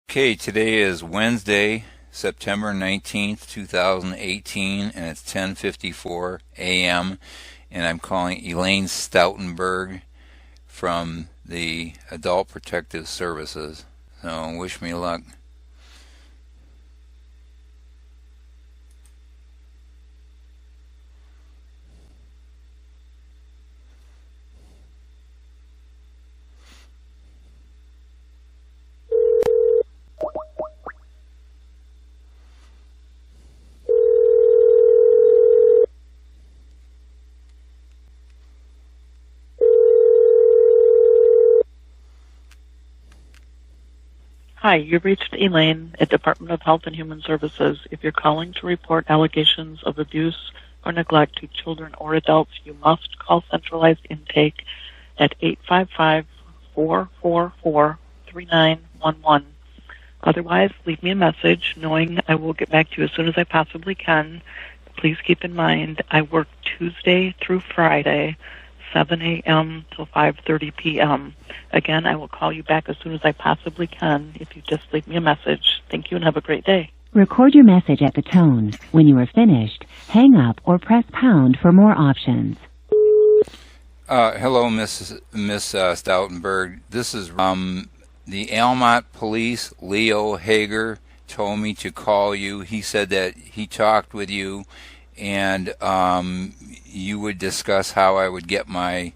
Okay, today is Wednesday, September 19th, 2018, and it's 10:54 a.m. and I'm calling Elaine Stoutenberg from the Adult Protective Services. So wish me luck. Hi, you've reached Elaine at Department of Health and Human Services. If you're calling to report allegations of abuse or neglect to children or adults, you must call centralized intake at 855-444-3911. Otherwise, leave me a message knowing I will get back to you as soon as I possibly can. Please keep in mind I work Tuesday through Friday, 7 a.m. till 5:30 p.m. Again, I will call you back as soon as I possibly can if you just leave me a message. Thank you and have a great day. Record your message at the tone. When you are finished, hang up or press pound for more options. Hello, Miss Stoutenberg. This is the Almont Police. Leo Hager told me to call you. He said that he talked with you, and you would discuss how I would get my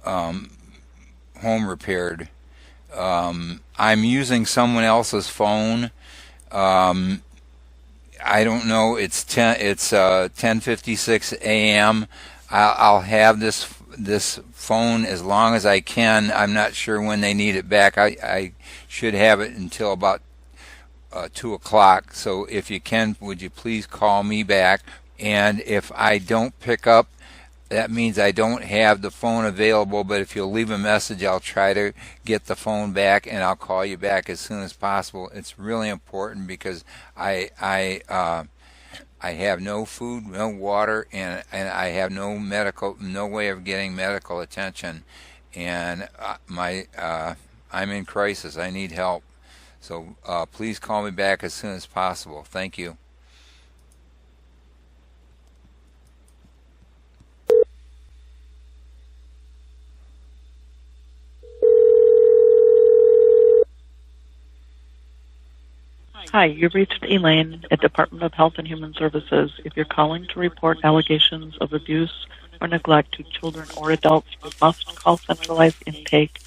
home repaired. I'm using someone else's phone. I don't know. It's 10:56 a.m. I'll have this phone as long as I can. I'm not sure when they need it back. I should have it until about 2 o'clock. So if you can, would you please call me back? And if I don't pick up, that means I don't have the phone available, but if you'll leave a message, I'll try to get the phone back, and I'll call you back as soon as possible. It's really important because I have no food, no water, and I have no way of getting medical attention, and I'm in crisis. I need help. So please call me back as soon as possible. Thank you. Hi, you've reached Elaine at Department of Health and Human Services. If you're calling to report allegations of abuse or neglect to children or adults, you must call centralized intake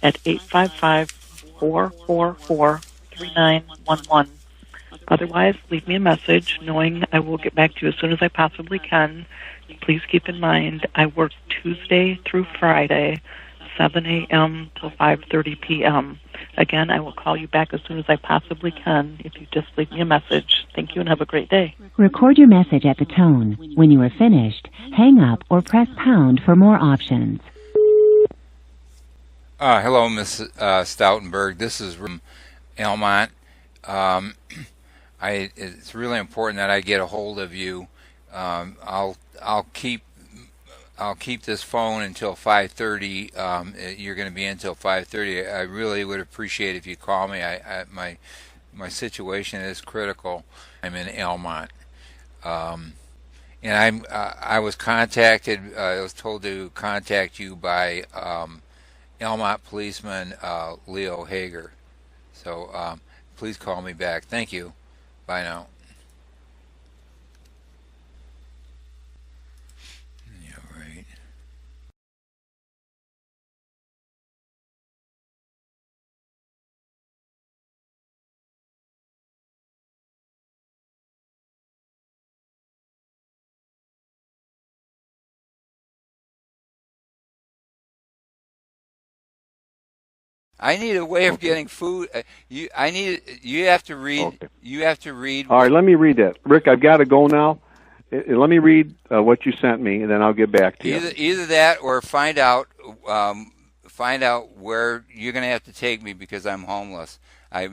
at 855-444-3911. Otherwise, leave me a message knowing I will get back to you as soon as I possibly can. Please keep in mind I work Tuesday through Friday, 7 a.m. till 5:30 p.m. Again, I will call you back as soon as I possibly can if you just leave me a message. Thank you and have a great day. Record your message at the tone. When you are finished, hang up or press pound for more options. Hello, Miss Stoutenberg. This is from Almont. it's really important that I get a hold of you. I'll keep this phone until 5:30. You're going to be in until 5:30. I really would appreciate if you call me. My situation is critical. I'm in Almont, and I was contacted. I was told to contact you by Almont policeman Leo Hager. So please call me back. Thank you. Bye now. Yeah, right. I need a way of getting food. You have to read. Okay. You have to read. All right, let me read that. Rick, I've got to go now. Let me read what you sent me, and then I'll get back to you. Either that, or find out where you're going to have to take me because I'm homeless. I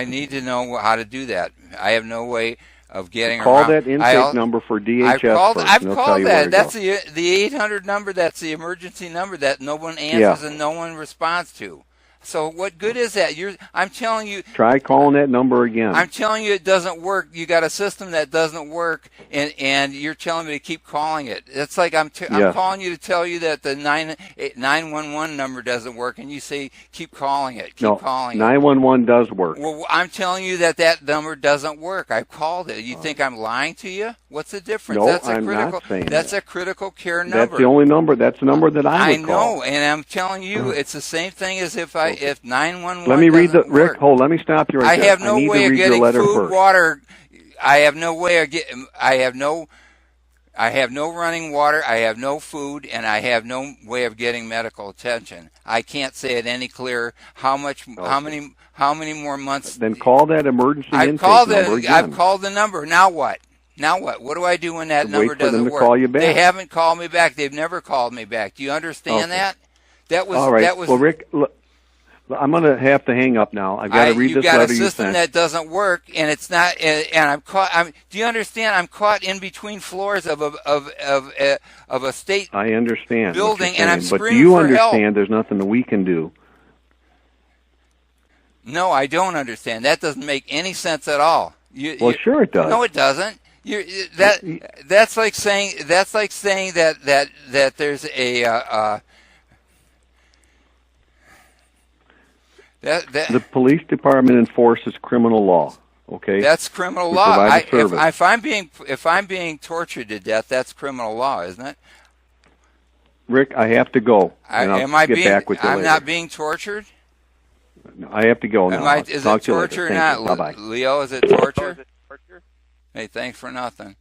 need to know how to do that. I have no way of getting Call around. that intake number for DHS I've first, called that. That's the 800 number. That's the emergency number that no one answers and no one responds to. So what good is that? I'm telling you. Try calling that number again. I'm telling you it doesn't work. You got a system that doesn't work, and you're telling me to keep calling it. It's like I'm calling you to tell you that the 911 number doesn't work, and you say keep calling it. Keep calling it. 911 does work. Well, I'm telling you that number doesn't work. I've called it. You think I'm lying to you? What's the difference? No, I'm not saying that's that. a critical care number. That's the only number. That's the number that I would call. I know, and I'm telling you, it's the same thing as if 911. Let me read doesn't Rick. work. Hold. Let me stop you right there. I have no way of getting food, first. water. I have no way of getting. I have no running water. I have no food, and I have no way of getting medical attention. I can't say it any clearer. How many more months? Then call that emergency intake number again. I've called the number. Now what? What do I do when that number doesn't work? Call you back. They haven't called me back. They've never called me back. Do you understand that? That was all right. That was. Well, Rick, look, I'm going to have to hang up now. I've got to read this letter you sent. You got a system that doesn't work, and it's not. And I'm caught. Do you understand? I'm caught in between floors of a state. I understand building, and I'm screaming for help. But do you understand? There's nothing that we can do. No, I don't understand. That doesn't make any sense at all. Sure it does. No, it doesn't. That's like saying that there's a. The police department enforces criminal law. Okay, that's criminal law. If I'm being tortured to death, that's criminal law, isn't it? Rick, I have to go. Am I get back with you later. not being tortured? I have to go now. Is it torture or not? Bye-bye. Leo, is it torture? Hey, thanks for nothing.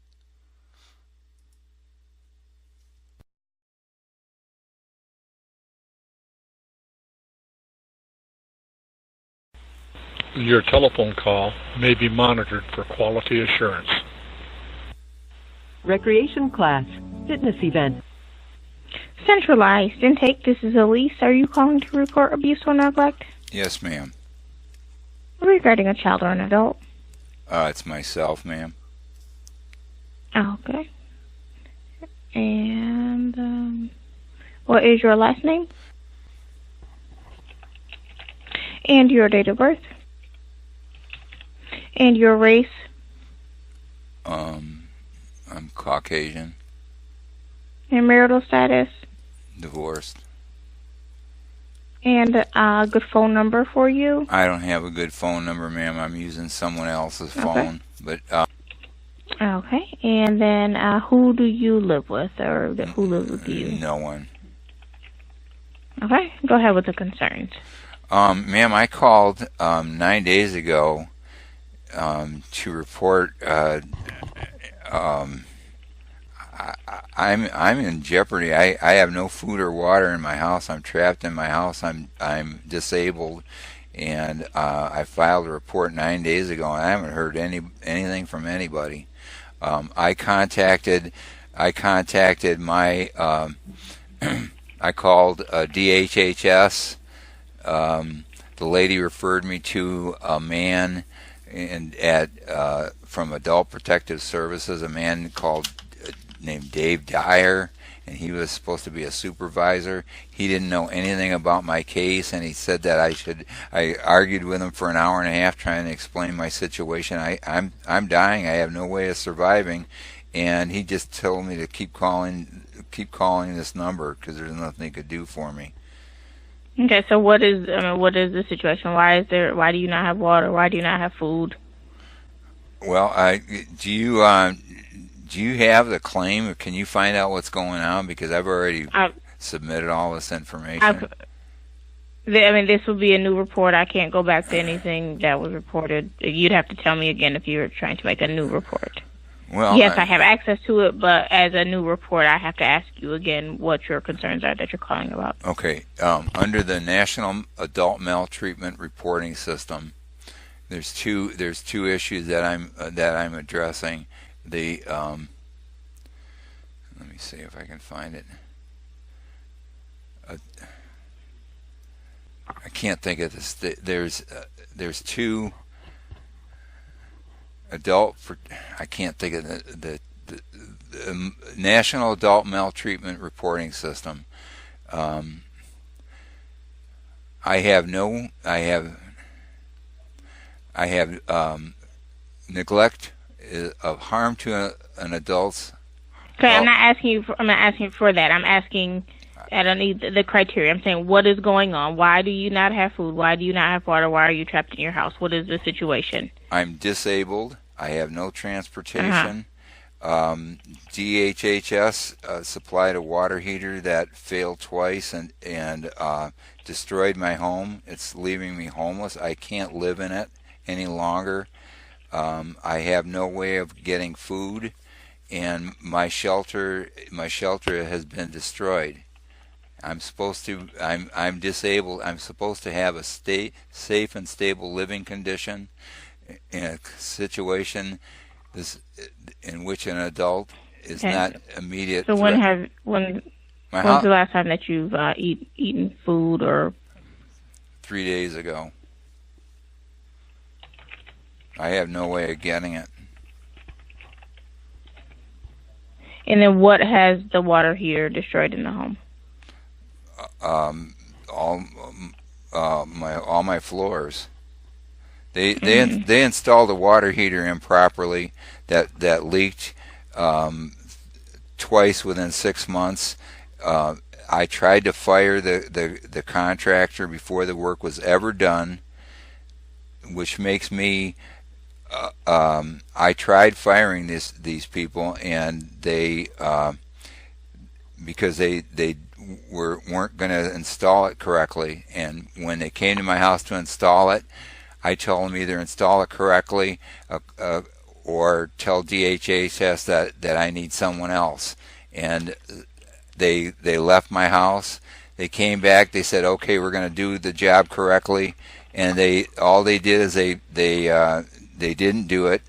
Your telephone call may be monitored for quality assurance. Recreation class, fitness event. Centralized intake, this is Elise. Are you calling to report abuse or neglect? Yes, ma'am. Regarding a child or an adult? It's myself, ma'am. Okay. And, what is your last name? And your date of birth? And your race? I'm Caucasian. And marital status? Divorced. And a good phone number for you? I don't have a good phone number, ma'am. I'm using someone else's phone. But okay. And then who do you live with, or who lives with you? No one. Okay. Go ahead with the concerns. Ma'am, I called 9 days ago to report. I'm in jeopardy. I have no food or water in my house. I'm trapped in my house. I'm disabled, and I filed a report 9 days ago, and I haven't heard anything from anybody. I contacted my I called DHHS. The lady referred me to a man and from Adult Protective Services, a man named Dave Dyer, and he was supposed to be a supervisor. He didn't know anything about my case, and he said that I argued with him for an hour and a half trying to explain my situation. I'm dying. I have no way of surviving, and he just told me to keep calling this number because there's nothing he could do for me. Okay, so what is the situation? Why do you not have water? Why do you not have food? Well, do you have the claim, or can you find out what's going on? Because I've already submitted all this information. This will be a new report. I can't go back to anything that was reported. You'd have to tell me again if you're trying to make a new report. Well, yes, I have access to it, but as a new report, I have to ask you again what your concerns are that you're calling about. Okay. Under the National Adult Maltreatment Reporting System, there's two issues that I'm addressing. Let me see if I can find it. I can't think of this. There's two I can't think of the National Adult Maltreatment Reporting System. I have neglect of harm to an adult's. Okay, I'm not asking you for that. I'm asking. I don't need the criteria. I'm saying, what is going on? Why do you not have food? Why do you not have water? Why are you trapped in your house? What is the situation? I'm disabled. I have no transportation. DHHS supplied a water heater that failed twice and destroyed my home. It's leaving me homeless. I can't live in it any longer. I have no way of getting food, and my shelter has been destroyed. I'm disabled. I'm supposed to have a safe and stable living condition in a situation in which an adult is not immediate. So when's the last time that you've eaten food? Or 3 days ago. I have no way of getting it. And then what has the water heater destroyed in the home? All my floors. They installed a water heater improperly that leaked twice within 6 months. I tried to fire the contractor before the work was ever done, which makes me. I tried firing these people, and they because they weren't going to install it correctly. And when they came to my house to install it, I told them either install it correctly or tell DHHS that I need someone else. And they left my house. They came back. They said, okay, we're going to do the job correctly. And all they did is they didn't do it.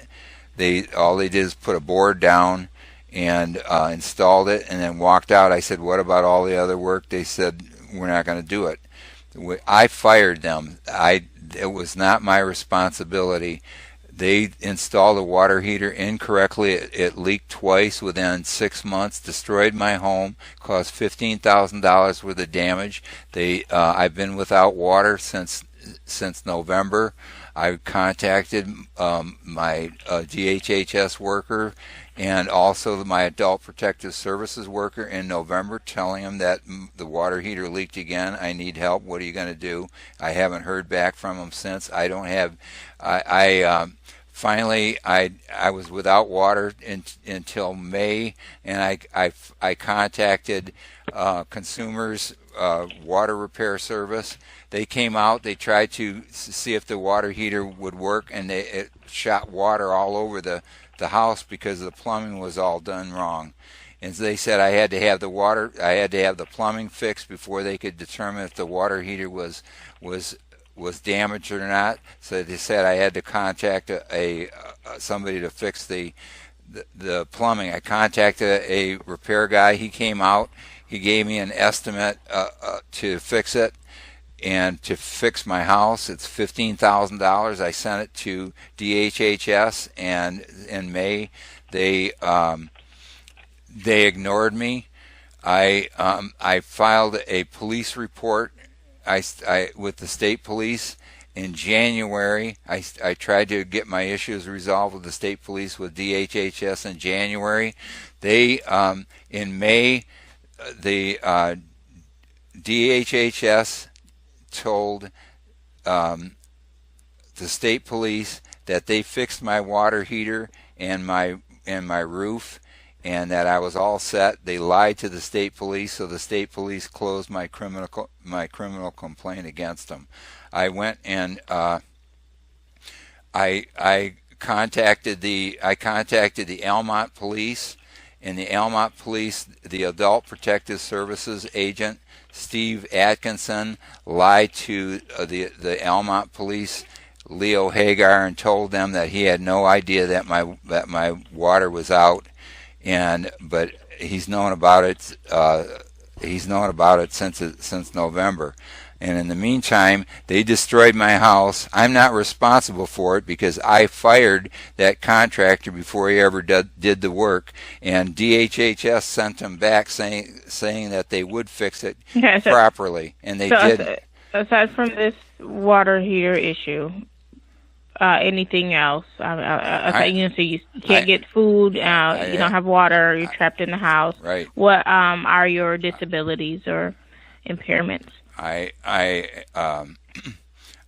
All they did is put a board down and installed it, and then walked out. I said, what about all the other work? They said, we're not going to do it. I fired them. It was not my responsibility. They installed a water heater incorrectly. It leaked twice within 6 months, destroyed my home, caused $15,000 worth of damage. I've been without water since November. I contacted my DHHS worker and also my Adult Protective Services worker in November, telling them that the water heater leaked again. I need help. What are you going to do? I haven't heard back from them since. I don't have. Finally, I was without water until May, and I contacted Consumers Water Repair Service. They came out. They tried to see if the water heater would work, and it shot water all over the house because the plumbing was all done wrong. And so they said I had to have the plumbing fixed before they could determine if the water heater was damaged or not. So they said I had to contact somebody to fix the plumbing. I contacted a repair guy. He came out. He gave me an estimate to fix it. and to fix my house. It's $15,000. I sent it to DHHS, and in May they ignored me. I filed a police report with the state police in January. I tried to get my issues resolved with the state police with DHHS in January. They in May, the DHHS told the state police that they fixed my water heater and my roof, and that I was all set. They lied to the state police, so the state police closed my criminal complaint against them. I went and I contacted the Almont police, and the Almont police, the Adult Protective Services agent Steve Atkinson, lied to the Almont police, Leo Hagar, and told them that he had no idea that my water was out, but he's known about it. He's known about it since November. And in the meantime, they destroyed my house. I'm not responsible for it because I fired that contractor before he ever did the work. And DHHS sent them back saying that they would fix it properly, and they didn't. Aside from this water heater issue, anything else? You can't get food. You don't have water. You're trapped in the house. Right. What are your disabilities or impairments? I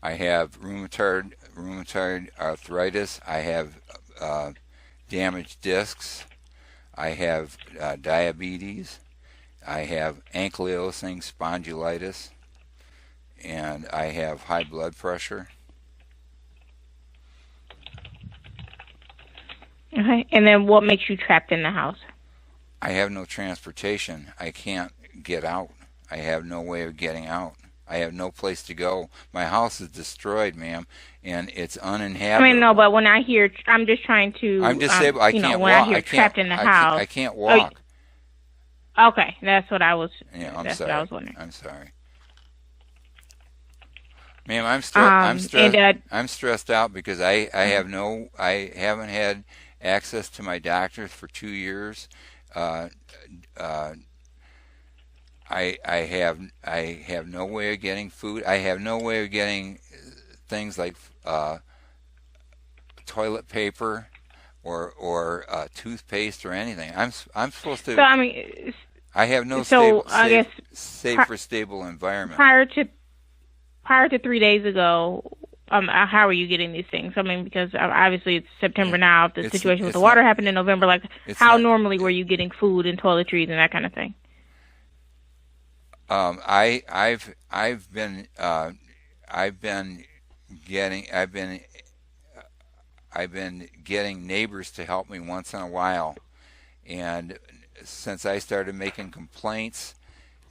have rheumatoid arthritis. I have damaged discs. I have diabetes. I have ankylosing spondylitis, and I have high blood pressure. Okay. And then what makes you trapped in the house? I have no transportation. I can't get out. I have no way of getting out. I have no place to go. My house is destroyed, ma'am, and it's uninhabitable. I mean, no, but when I hear, I'm just trying to. I'm disabled. I can't walk. When I hear trapped in the house, I can't walk. Okay, that's what I was. Yeah, I'm that's sorry. what I was wondering. I'm sorry, ma'am. I'm stressed out because I haven't had access to my doctor for 2 years. I have no way of getting food. I have no way of getting things like toilet paper or toothpaste or anything. I'm supposed to. So I mean, I have no so safe or stable environment. Prior to 3 days ago, how are you getting these things? I mean, because obviously it's September now. If the situation with the water happened in November, like how normally were you getting food and toiletries and that kind of thing? I've been getting neighbors to help me once in a while, and since I started making complaints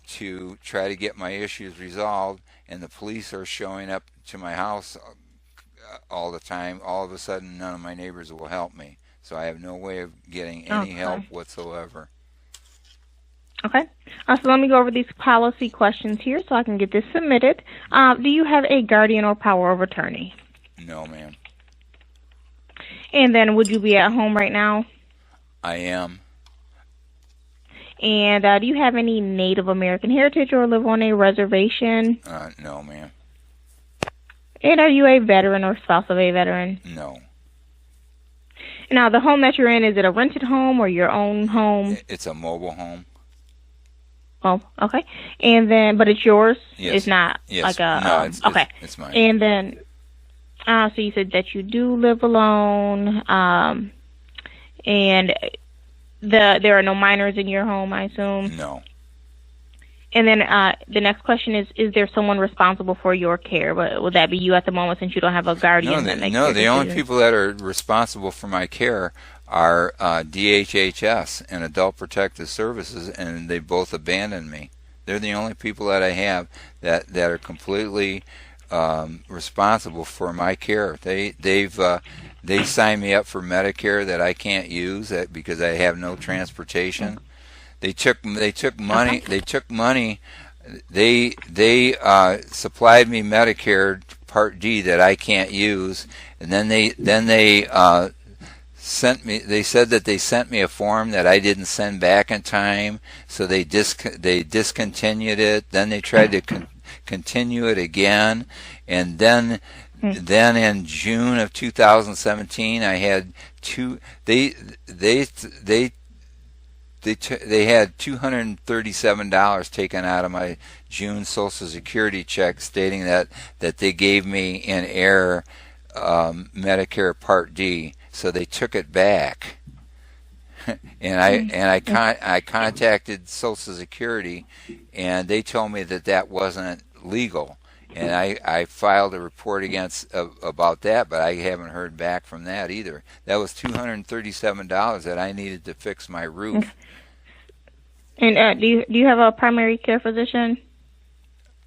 to try to get my issues resolved, and the police are showing up to my house all the time, all of a sudden none of my neighbors will help me. So I have no way of getting any help whatsoever. Okay. So let me go over these policy questions here so I can get this submitted. Do you have a guardian or power of attorney? No, ma'am. And then would you be at home right now? I am. And do you have any Native American heritage or live on a reservation? No, ma'am. And are you a veteran or spouse of a veteran? No. Now, the home that you're in, is it a rented home or your own home? It's a mobile home. Oh, okay. And then, but it's yours? Yes. It's not like a... No, okay. It's mine. And then, so you said that you do live alone, and there are no minors in your home, I assume? No. And then the next question is there someone responsible for your care? Would that be you at the moment since you don't have a guardian? No, the only people that are responsible for my care are DHHS and Adult Protective Services, and they both abandoned me. They're the only people that I have that are completely responsible for my care. They signed me up for Medicare that I can't use because I have no transportation. They took money. They took money They supplied me Medicare Part D that I can't use, and then they sent me. They said that they sent me a form that I didn't send back in time, so they discontinued it. Then they tried to continue it again, and then in June of 2017, I had two. They had $237 taken out of my June Social Security check, stating that they gave me in error Medicare Part D, so they took it back. And I contacted Social Security, and they told me that wasn't legal, and I filed a report about that, but I haven't heard back from that either. That was $237 that I needed to fix my roof. And do you have a primary care physician?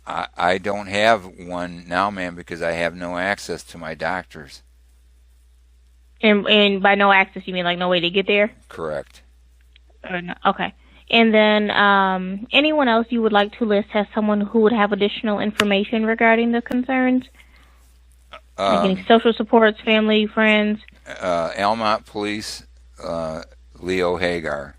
I don't have one now, ma'am, because I have no access to my doctors. And by no access, you mean like no way to get there? Correct. No, okay. And then anyone else you would like to list as someone who would have additional information regarding the concerns? Like any social supports, family, friends? Almont Police, Leo Hagar.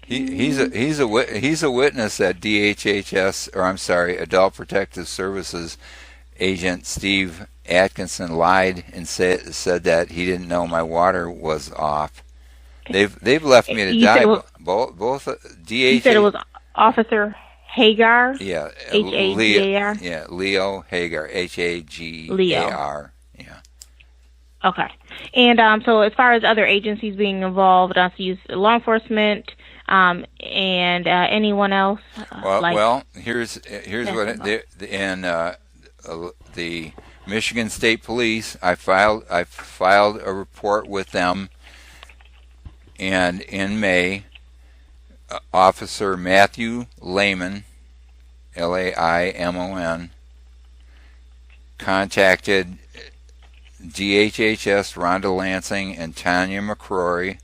He's a witness that Adult Protective Services agent Steve Atkinson lied and said that he didn't know my water was off. They've left me to die. Both DHS. You said it was Officer Hagar. Yeah, Hagar. Yeah, Leo Hagar. Hagar. Yeah. Okay. And so as far as other agencies being involved, so you law enforcement, and anyone else? Here's what the Michigan State Police. I filed a report with them, and in May, Officer Matthew Lehman, Laimon, contacted DHHS Rhonda Lansing and Tanya McCrory,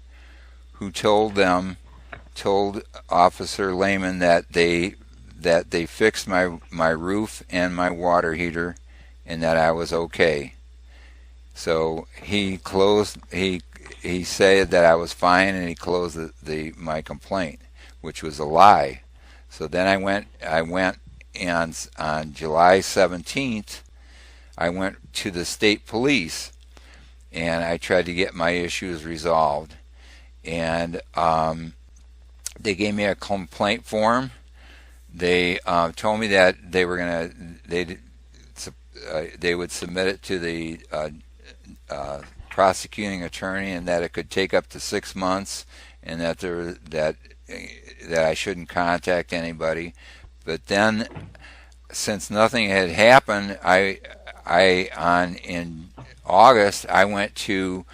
who told Officer Lehman that they fixed my roof and my water heater, and that I was okay. So he said that I was fine, and he closed my complaint, which was a lie. So then I went and on July 17th, I went to the state police, and I tried to get my issues resolved. And they gave me a complaint form. They told me that they would submit it to the prosecuting attorney, and that it could take up to 6 months, and that I shouldn't contact anybody. But then, since nothing had happened, in August, I went to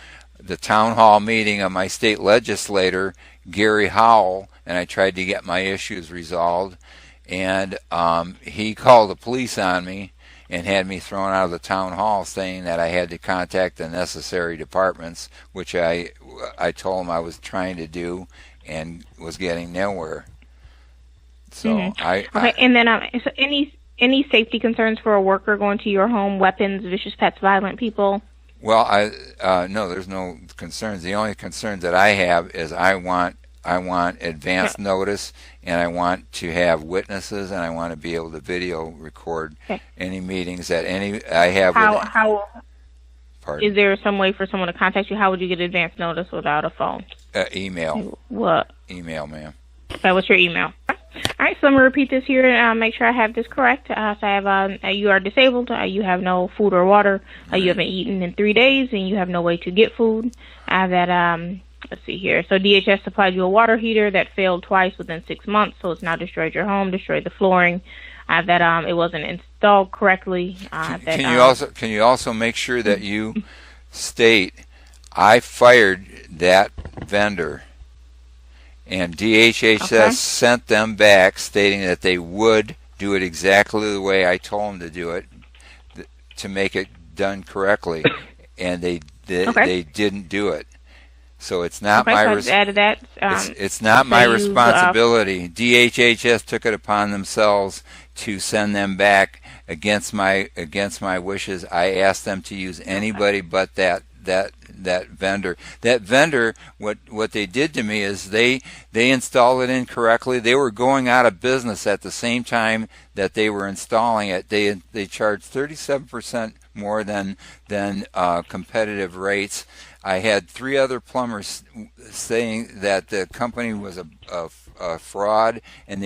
the town hall meeting of my state legislator, Gary Howell, and I tried to get my issues resolved. And he called the police on me and had me thrown out of the town hall, saying that I had to contact the necessary departments, which I told him I was trying to do and was getting nowhere. So and then so any safety concerns for a worker going to your home? Weapons, vicious pets, violent people? Well, no, there's no concerns. The only concern that I have is I want advance notice, and I want to have witnesses, and I want to be able to video record any meetings that I have. Is there some way for someone to contact you? How would you get advance notice without a phone? Email. What? Email, ma'am. What's your email? All right, so I'm going to repeat this here and make sure I have this correct. So I have you are disabled, you have no food or water, you haven't eaten in 3 days, and you have no way to get food. I have that, let's see here. So DHS supplied you a water heater that failed twice within 6 months, so it's now destroyed your home, destroyed the flooring. I have that it wasn't installed correctly. Can you also make sure that you state I fired that vendor? And DHHS sent them back, stating that they would do it exactly the way I told them to do it, to make it done correctly, and they didn't do it. So it's not Okay, my so I just added that. it's not my responsibility. DHHS took it upon themselves to send them back against my wishes. I asked them to use anybody but that vendor. That vendor, what they did to me is they installed it incorrectly. They were going out of business at the same time that they were installing it. They charged 37% more than competitive rates. I had 3 other plumbers saying that the company was a fraud, and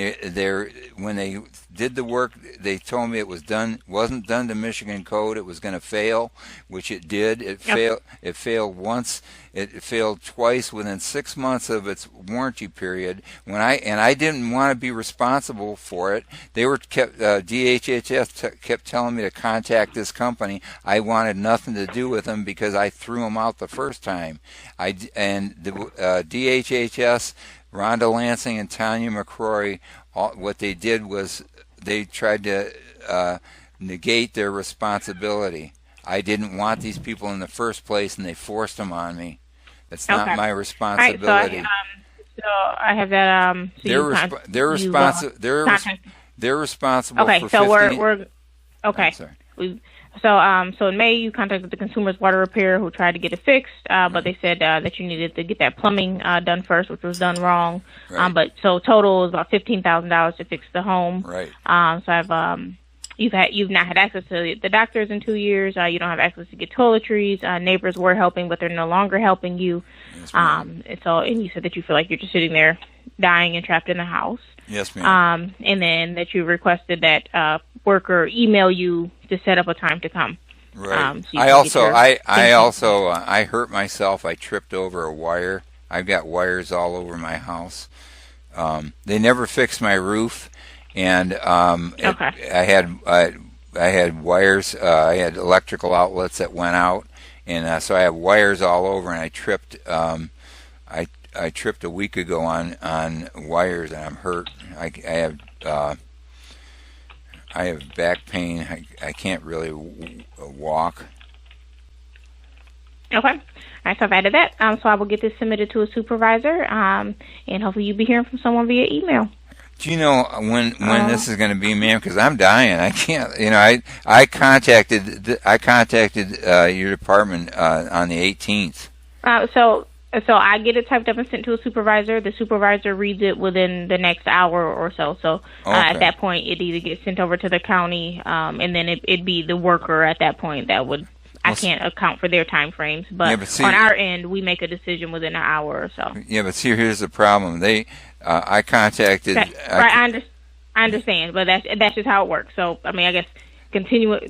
when they did the work, they told me wasn't done to Michigan code. It was going to fail, which it did. It failed once. It failed twice within 6 months of its warranty period. I didn't want to be responsible for it. DHHS kept telling me to contact this company. I wanted nothing to do with them because I threw them out the first time. DHHS, Rhonda, Lansing, and Tanya McCrory, what they did was they tried to negate their responsibility. I didn't want these people in the first place, and they forced them on me. That's not my responsibility. All right, so I have that. They're responsible. Okay, for so 15, we're okay. I'm sorry. So in May you contacted the consumer's water repair who tried to get it fixed, but they said that you needed to get that plumbing done first, which was done wrong. Right. But so total is about $15,000 to fix the home. Right. So I've you've not had access to the doctors in 2 years. You don't have access to get toiletries. Neighbors were helping, but they're no longer helping you. Yes, and you said that you feel like you're just sitting there dying and trapped in the house. Yes, ma'am. And then that you requested that worker email you to set up a time to come. Right. So I hurt myself. I tripped over a wire. I've got wires all over my house. They never fixed my roof, and I had wires. I had electrical outlets that went out, and so I have wires all over. And I tripped. I tripped a week ago on wires, and I'm hurt. I have back pain. I can't really walk. Okay. All right, so I've added that. So I will get this submitted to a supervisor, and hopefully you'll be hearing from someone via email. Do you know when this is going to be, ma'am? Because I'm dying. I can't. I contacted your department on the 18th. So I get it typed up and sent to a supervisor. The supervisor reads it within the next hour or so. So at that point, it either gets sent over to the county, and then it'd be the worker at that point that would. I can't account for their time frames, but on our end, we make a decision within an hour or so. Yeah, but here's the problem. I contacted. I understand, but that's just how it works. So I mean, I guess continue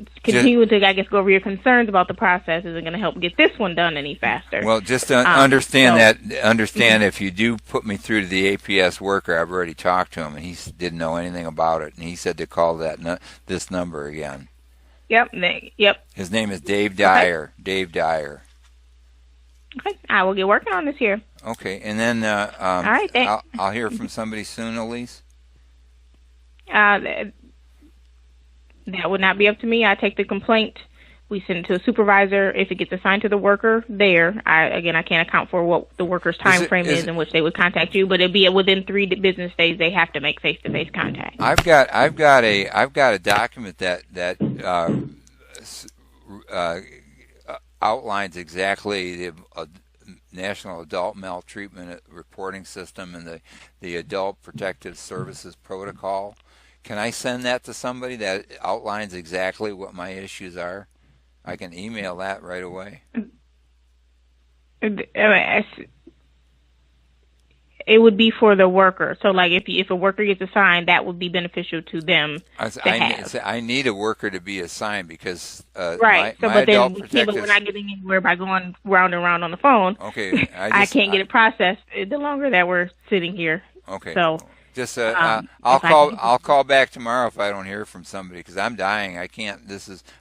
to go over your concerns about the process isn't going to help get this one done any faster. Well, just understand if you do put me through to the APS worker, I've already talked to him, and he didn't know anything about it, and he said to call this number again. Yep. His name is Dave Dyer. Okay. Dave Dyer. Okay, I will get working on this here. Okay, and then all right, thanks. I'll hear from somebody soon, Elise. That would not be up to me. I take the complaint. We send it to a supervisor. If it gets assigned to the worker I can't account for what the worker's time frame is in which they would contact you, but it'd be within 3 business days they have to make face-to-face contact. I've got a document that outlines exactly the National Adult Maltreatment Reporting System and the Adult Protective Services Protocol. Can I send that to somebody that outlines exactly what my issues are? I can email that right away. It would be for the worker. So, like, if a worker gets assigned, that would be beneficial to them I need a worker to be assigned because right. But we're not getting anywhere by going round and round on the phone. Okay, I can't get it processed the longer that we're sitting here. Okay. So. Just I'll call back tomorrow if I don't hear from somebody because I'm dying. I can't.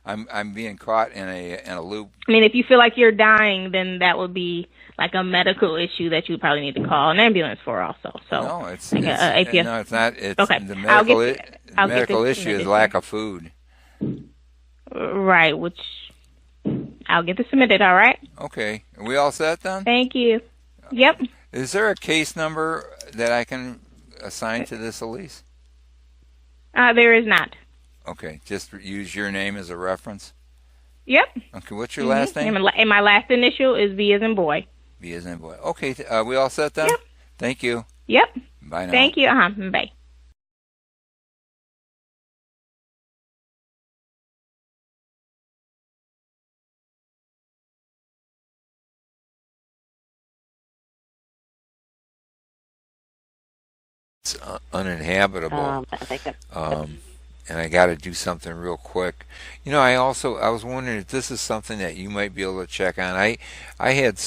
I'm being caught in a loop. I mean, if you feel like you're dying, then that would be like a medical issue that you probably need to call an ambulance for also. So no, it's APS. No, it's not. It's okay. The medical issue is lack of food. Right, which I'll get this submitted. All right. Okay, are we all set then? Thank you. Yep. Is there a case number that I can assign to this, Elise? There is not. Okay, just use your name as a reference. Yep. Okay, what's your last name? And my last initial is B as in boy. B as in boy. Okay, we all set then? Yep. Thank you. Yep. Bye now. Thank you. Bye. It's uninhabitable. And I got to do something real quick. You know, I was wondering if this is something that you might be able to check on. I had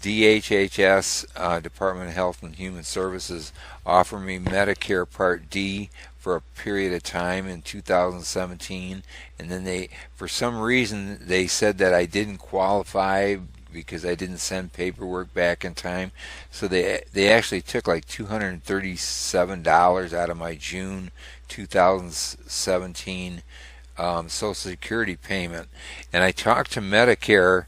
DHHS, Department of Health and Human Services, offer me Medicare Part D for a period of time in 2017, and then for some reason, they said that I didn't qualify because I didn't send paperwork back in time. So they actually took like $237 out of my June 2017 Social Security payment. And I talked to Medicare,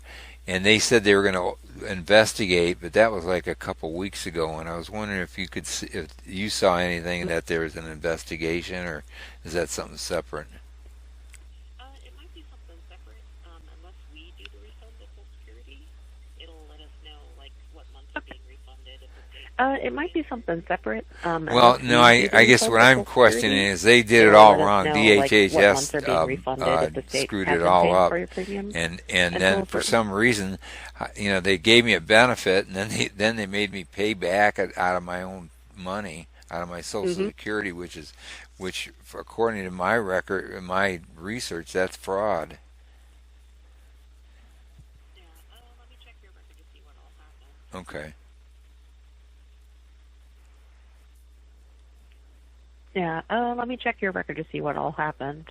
and they said they were going to investigate, but that was like a couple weeks ago. And I was wondering if you could see, if you saw anything that there was an investigation, or is that something separate? It might be something separate. Unless we do the refund at Social Security, it'll let us know like what month is being refunded. It might be something separate. Well, no, I guess what I'm questioning is they did it all wrong. DHHS screwed it all up, and then for some reason, you know, they gave me a benefit, and then they made me pay back out of my own money, out of my Social Security, which according to my record and my research, that's fraud. Yeah, let me check your record to see what all happened. Okay. Yeah, let me check your record to see what all happened.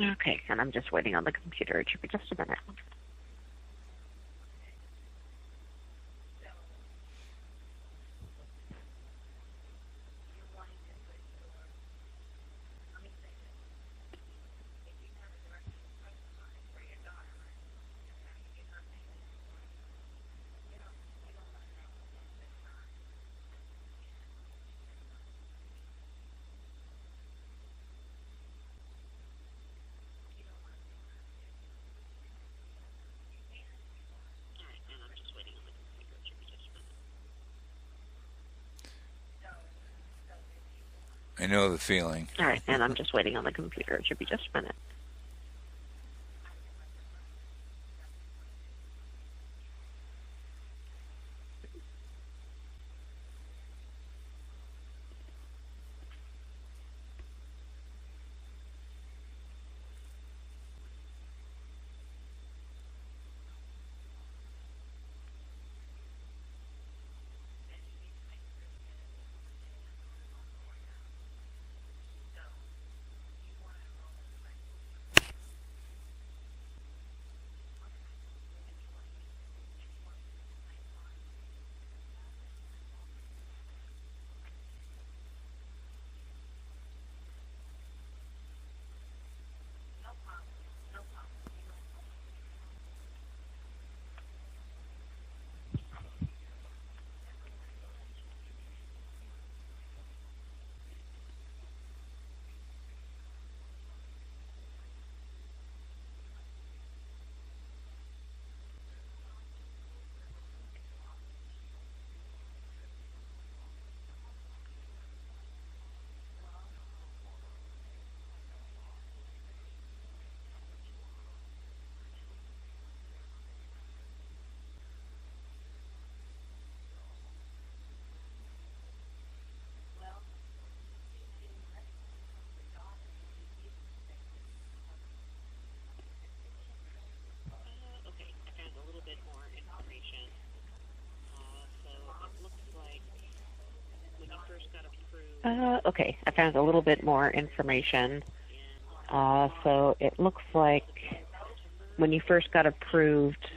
Okay, and I'm just waiting on the computer. It should be just a minute. I know the feeling. All right, and I'm just waiting on the computer. It should be just a minute. Okay, I found a little bit more information. So it looks like when you first got approved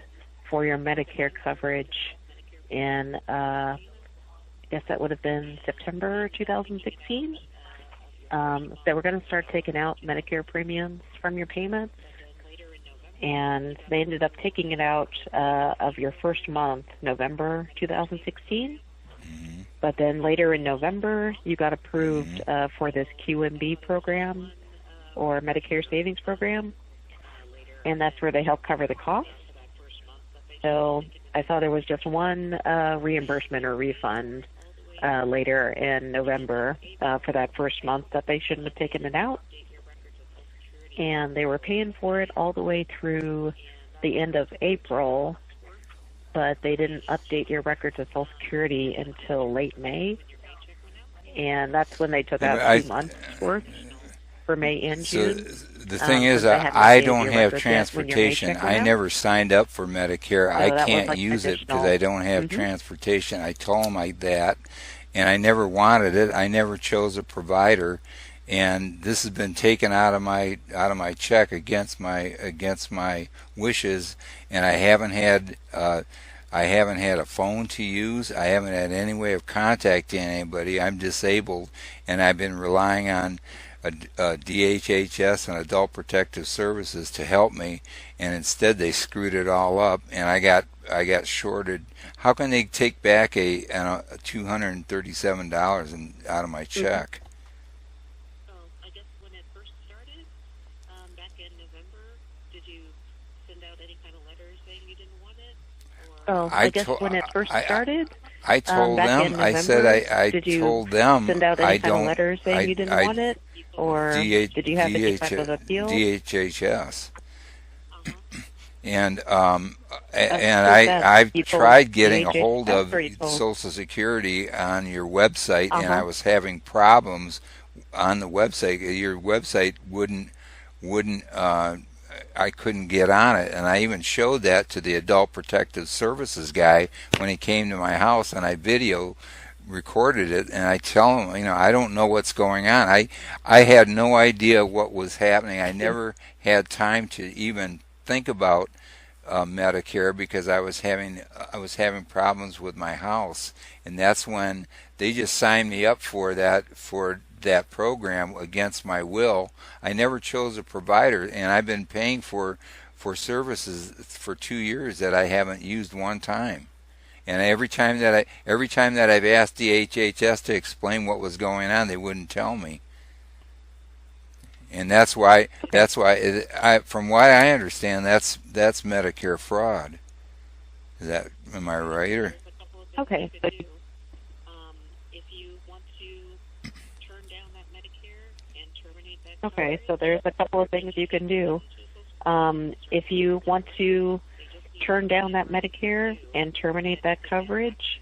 for your Medicare coverage in, I guess that would have been September 2016, they were going to start taking out Medicare premiums from your payments. And they ended up taking it out of your first month, November 2016. But then later in November, you got approved for this QMB program or Medicare Savings Program. And that's where they help cover the costs. So I saw there was just one reimbursement or refund later in November for that first month that they shouldn't have taken it out. And they were paying for it all the way through the end of April, but they didn't update your records of Social Security until late May. And that's when they took out 2 months worth for May and June. The thing is, I don't have transportation. I never signed up for Medicare. So I can't use it because I don't have transportation. I told them that, and I never wanted it. I never chose a provider. And this has been taken out of my check against my wishes, and I haven't had a phone to use. I haven't had any way of contacting anybody. I'm disabled, and I've been relying on DHHS and Adult Protective Services to help me, and instead they screwed it all up, and I got shorted. How can they take back a $237 out of my check? Oh, I guess when it first started, I told them. I said I told them send out any I kind don't. of letters saying you didn't want it, or did you have any kind of appeal? DHHS. And I've tried getting a hold of Social Security on your website, and I was having problems on the website. Your website wouldn't. I couldn't get on it, and I even showed that to the Adult Protective Services guy when he came to my house, and I video recorded it, and I tell him, I don't know what's going on. I had no idea what was happening. I never had time to even think about Medicare because I was having problems with my house, and that's when they just signed me up for that program against my will. I never chose a provider, and I've been paying for services for 2 years that I haven't used one time. And every time that I've asked DHHS to explain what was going on, they wouldn't tell me. And that's why from what I understand, that's Medicare fraud. Am I right? Or okay. Okay, so there's a couple of things you can do. If you want to turn down that Medicare and terminate that coverage,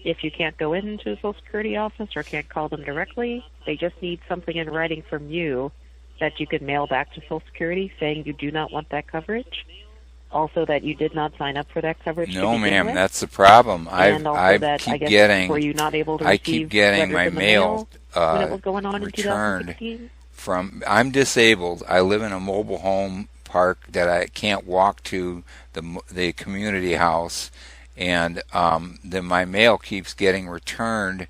if you can't go into the Social Security office or can't call them directly, they just need something in writing from you that you can mail back to Social Security saying you do not want that coverage. Also, that you did not sign up for that coverage. No, ma'am, that's the problem. I keep getting were you not able to I keep getting my mail when it was going on returned in 2016? I'm disabled. I live in a mobile home park that I can't walk to the community house, and then my mail keeps getting returned.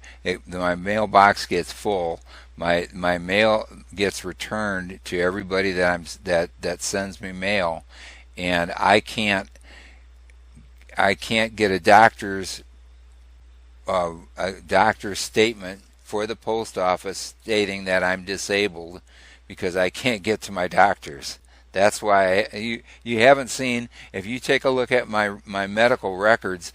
My mailbox gets full. My mail gets returned to everybody that sends me mail, and I can't get a doctor's statement for the post office stating that I'm disabled because I can't get to my doctors. That's why you haven't seen, if you take a look at my medical records,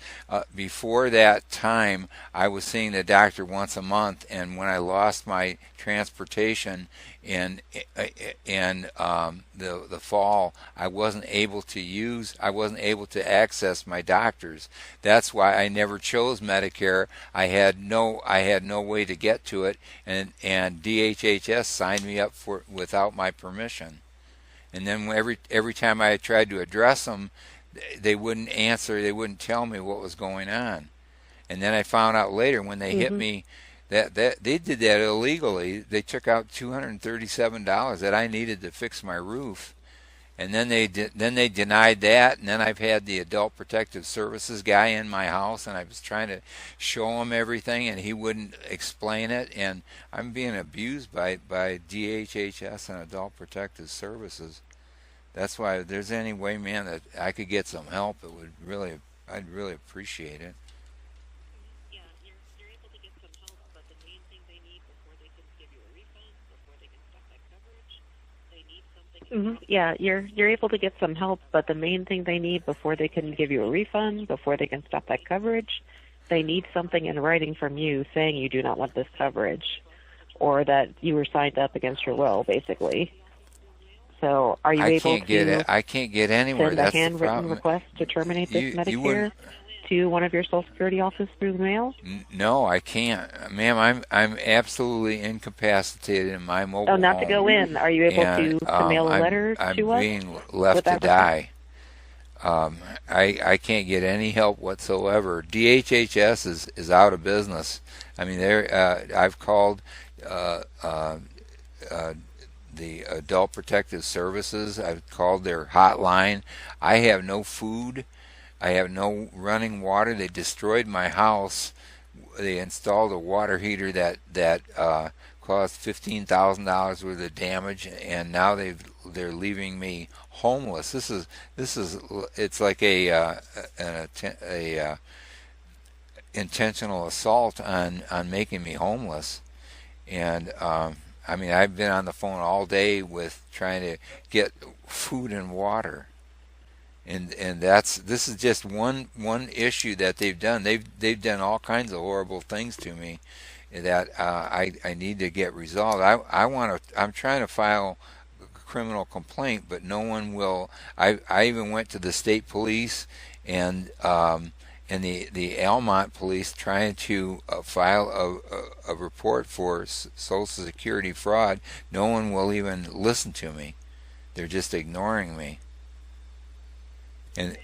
before that time I was seeing the doctor once a month, and when I lost my transportation in the fall, I wasn't able to access my doctors. That's why I never chose Medicare. I had no way to get to it, and DHHS signed me up for without my permission. And then every time I tried to address them, they wouldn't answer. They wouldn't tell me what was going on. And then I found out later when they hit me That they did that illegally. They took out $237 that I needed to fix my roof, and then they denied that. And then I've had the Adult Protective Services guy in my house, and I was trying to show him everything, and he wouldn't explain it. And I'm being abused by DHHS and Adult Protective Services. That's why if there's any way, man, that I could get some help, I'd really appreciate it. Yeah, you're able to get some help, but the main thing they need before they can give you a refund, before they can stop that coverage, they need something in writing from you saying you do not want this coverage, or that you were signed up against your will, basically. So, are you able to? I can't get anywhere. Send That's a handwritten the problem. request to terminate this Medicare wouldn't- to one of your Social Security offices through the mail? No, I can't, ma'am. I'm absolutely incapacitated in my mobile Oh, not to home, go in. Are you able and, to mail a letter I'm to us? being left to die. I can't get any help whatsoever. DHHS is out of business. I mean, I've called the Adult Protective Services. I've called their hotline. I have no food. I have no running water. They destroyed my house. They installed a water heater that caused $15,000 worth of damage, and now they're leaving me homeless. It's like a intentional assault on making me homeless. And I mean, I've been on the phone all day with trying to get food and water. And this is just one issue that they've done. They've done all kinds of horrible things to me that I need to get resolved. I'm trying to file a criminal complaint, but no one will. I even went to the state police and the Almont police trying to file a report for Social Security fraud. No one will even listen to me. They're just ignoring me. And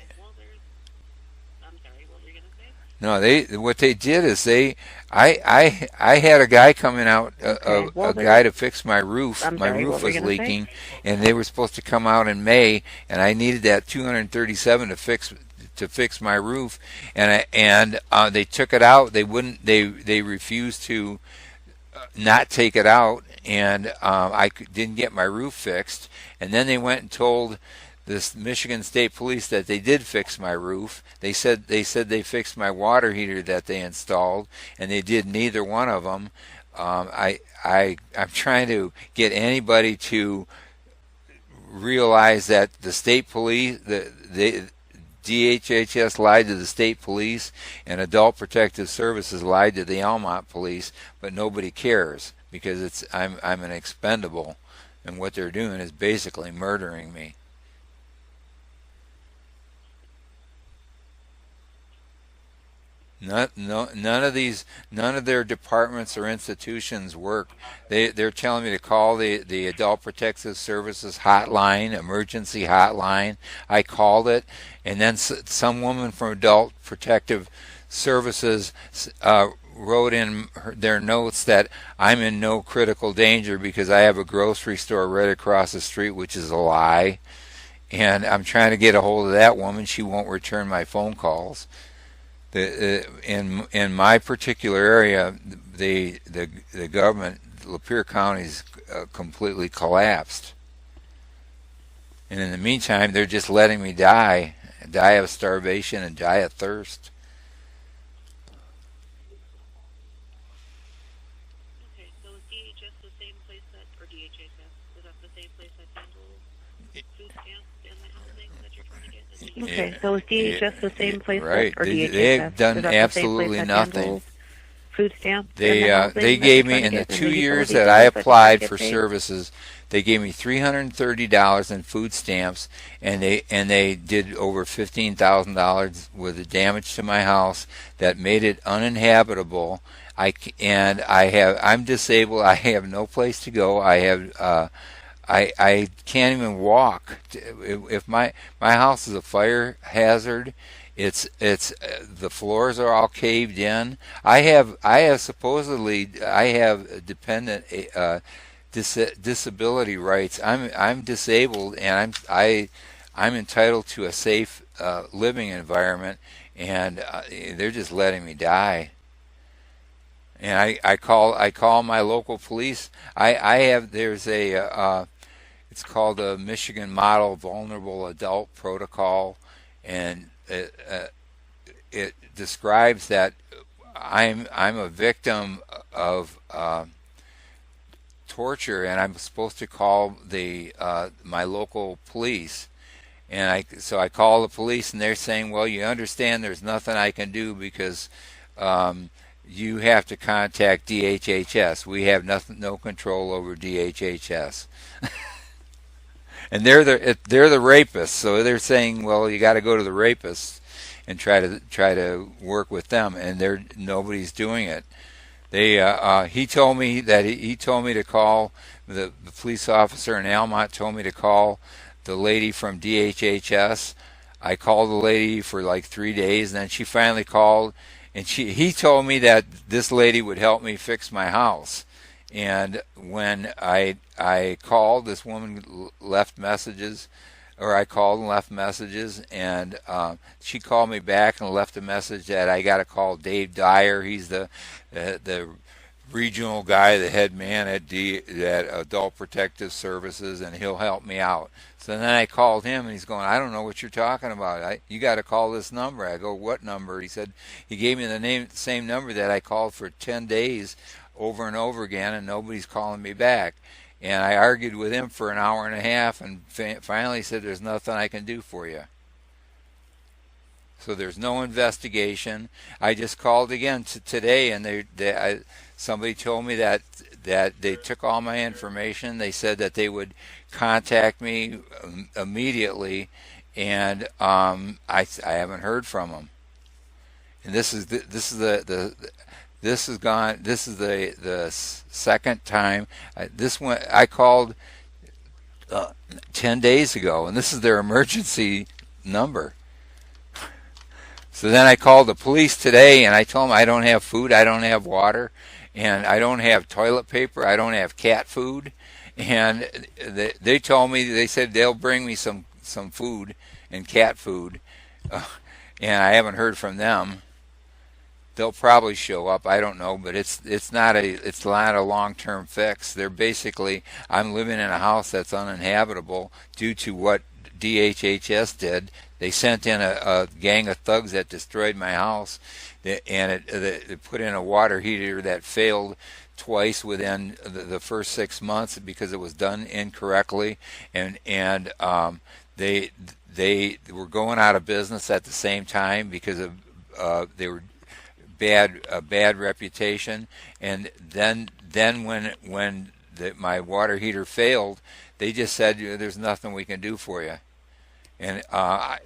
no, what they did is I had a guy coming out, a guy to fix my roof. My roof was leaking, and they were supposed to come out in May, and I needed that $237 to fix my roof, and they took it out. They wouldn't. They refused to not take it out, and I didn't get my roof fixed. And then they went and told this Michigan State Police that they did fix my roof. They said they fixed my water heater that they installed, and they did neither one of them. I'm trying to get anybody to realize that the state police, the DHHS lied to the state police, and Adult Protective Services lied to the Almont police, but nobody cares because I'm an expendable, and what they're doing is basically murdering me. None of their departments or institutions work. They're telling me to call the Adult Protective Services hotline, emergency hotline. I called it, and then some woman from Adult Protective Services wrote in their notes that I'm in no critical danger because I have a grocery store right across the street, which is a lie. And I'm trying to get a hold of that woman. She won't return my phone calls. In my particular area, the government, Lapeer County's completely collapsed, and in the meantime, they're just letting me die of starvation and die of thirst. Okay, so is DHS the same place or DHHS, is that the same place that handles food stamps and the housing that you're trying to get? Okay, so is DHS the same place right. or DHHS? They have done absolutely nothing. Food stamps? They gave me, in the 2 years that I applied for services, they gave me $330 in food stamps, and they did over $15,000 worth of damage to my house that made it uninhabitable. I'm disabled. I have no place to go. I can't even walk. If my house is a fire hazard, it's the the floors are all caved in. I have dependent disability rights. I'm disabled, and I'm entitled to a safe living environment, and they're just letting me die. And I call my local police. There's a it's called the Michigan Model Vulnerable Adult Protocol, and it describes that I'm a victim of torture, and I'm supposed to call my local police. And so I call the police, and they're saying, well, you understand there's nothing I can do because you have to contact DHHS. We have no control over DHHS. And they're the rapists, so they're saying, well, you got to go to the rapists and try to work with them, and nobody's doing it. He told me to call the police officer in Almont. Told me to call the lady from DHHS. I called the lady for like 3 days, and then she finally called, and he told me that this lady would help me fix my house. And when I called, this woman left messages, or I called and left messages, and she called me back and left a message that I got to call Dave Dyer. He's the regional guy, the head man at Adult Protective Services, and he'll help me out. So then I called him, and he's going, I don't know what you're talking about. You got to call this number. I go, what number? He said he gave me the same number that I called for 10 days over and over again, and nobody's calling me back. And I argued with him for an hour and a half, and finally said, there's nothing I can do for you. So there's no investigation. I just called again today, and somebody told me that they took all my information. They said that they would contact me immediately, and I haven't heard from them. And this is the second time. I called 10 days ago, and this is their emergency number. So then I called the police today, and I told them I don't have food, I don't have water, and I don't have toilet paper, I don't have cat food. And they told me, they said they'll bring me some food and cat food, and I haven't heard from them. They'll probably show up, I don't know, but it's not a long-term fix. They're basically, I'm living in a house that's uninhabitable due to what DHHS did. They sent in a gang of thugs that destroyed my house, and it put in a water heater that failed twice within the first 6 months because it was done incorrectly, and they were going out of business at the same time because of they were a bad reputation. And then when my water heater failed, they just said, there's nothing we can do for you. And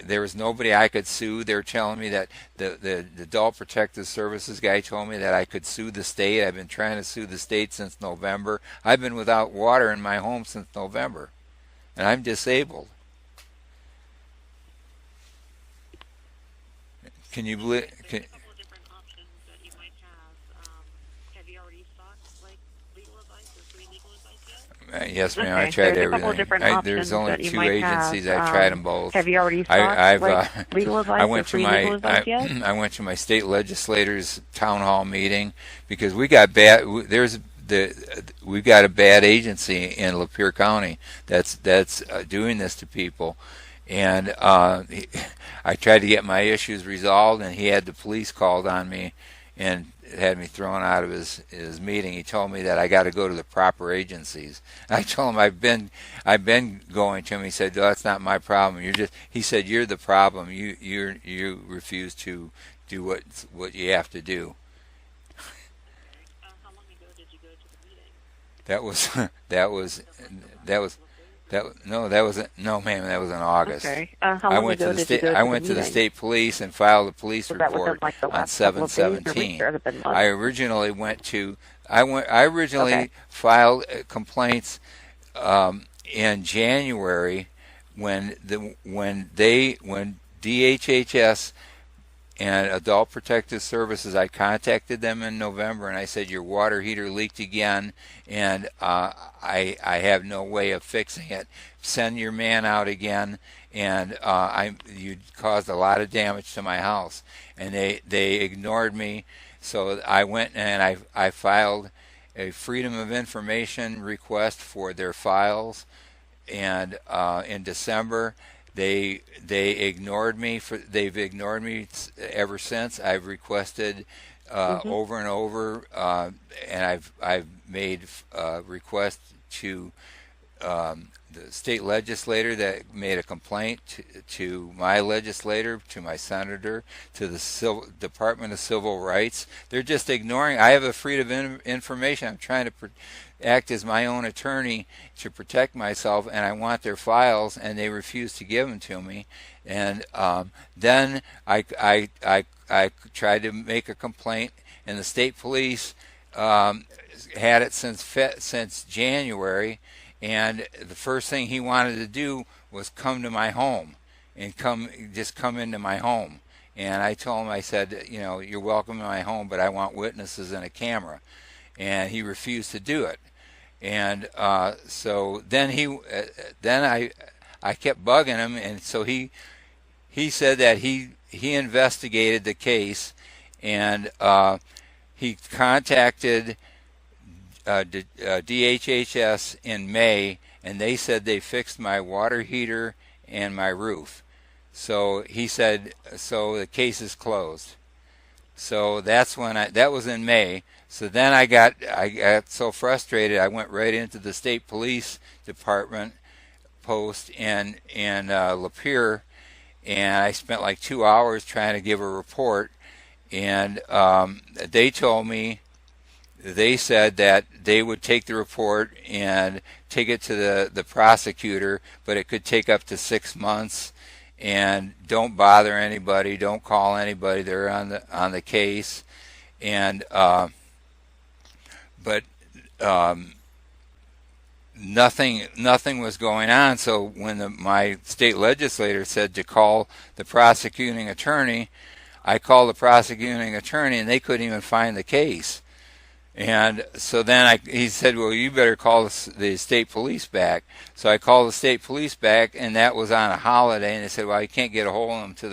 there was nobody I could sue. They were telling me that the Adult Protective Services guy told me that I could sue the state. I've been trying to sue the state since November. I've been without water in my home since November, and I'm disabled. Can you believe? Yes, ma'am. Okay. I tried everything. There's only 2 agencies. I've tried them both. Have you already sought legal advice? I went to my state legislators' town hall meeting because we got bad. We've got a bad agency in Lapeer County that's doing this to people, and I tried to get my issues resolved, and he had the police called on me and had me thrown out of his meeting. He told me that I got to go to the proper agencies. I told him I've been going to him. He said, "No, that's not my problem. He said, you're the problem. You refuse to do what you have to do." How long ago did you go to the meeting? That was no, ma'am. That was in August. Okay. How long ago did you go to the meeting? I went to the state police and filed a police report on 7/17. I originally filed complaints in January when DHHS and Adult Protective Services, I contacted them in November, and I said, your water heater leaked again, and I have no way of fixing it. Send your man out again, and you caused a lot of damage to my house. And they ignored me, so I went and I filed a Freedom of Information request for their files, and in December they ignored me. They've ignored me ever since. I've requested over and over, and I've made requests to the state legislator that made a complaint to my legislator, to my senator, to the Department of Civil Rights. They're just ignoring. I have a freedom of information. I'm trying to act as my own attorney to protect myself, and I want their files, and they refuse to give them to me. And then I tried to make a complaint, and the state police had it since January. And the first thing he wanted to do was come to my home and come into my home. And I told him, I said, you know, you're welcome in my home, but I want witnesses and a camera. And he refused to do it. And so then I kept bugging him, and so he said that he investigated the case, and he contacted DHHS in May, and they said they fixed my water heater and my roof. So he said, so the case is closed. So that's when that was in May. So then I got so frustrated, I went right into the state police department post in Lapeer, and I spent like 2 hours trying to give a report. And they told me, they said that they would take the report and take it to the prosecutor, but it could take up to 6 months. And don't bother anybody, don't call anybody. They're on the case, and but nothing was going on. So when my state legislator said to call the prosecuting attorney, I called the prosecuting attorney, and they couldn't even find the case. And so then he said, well, you better call the state police back. So I called the state police back, and that was on a holiday. And they said, well, you can't get a hold of them till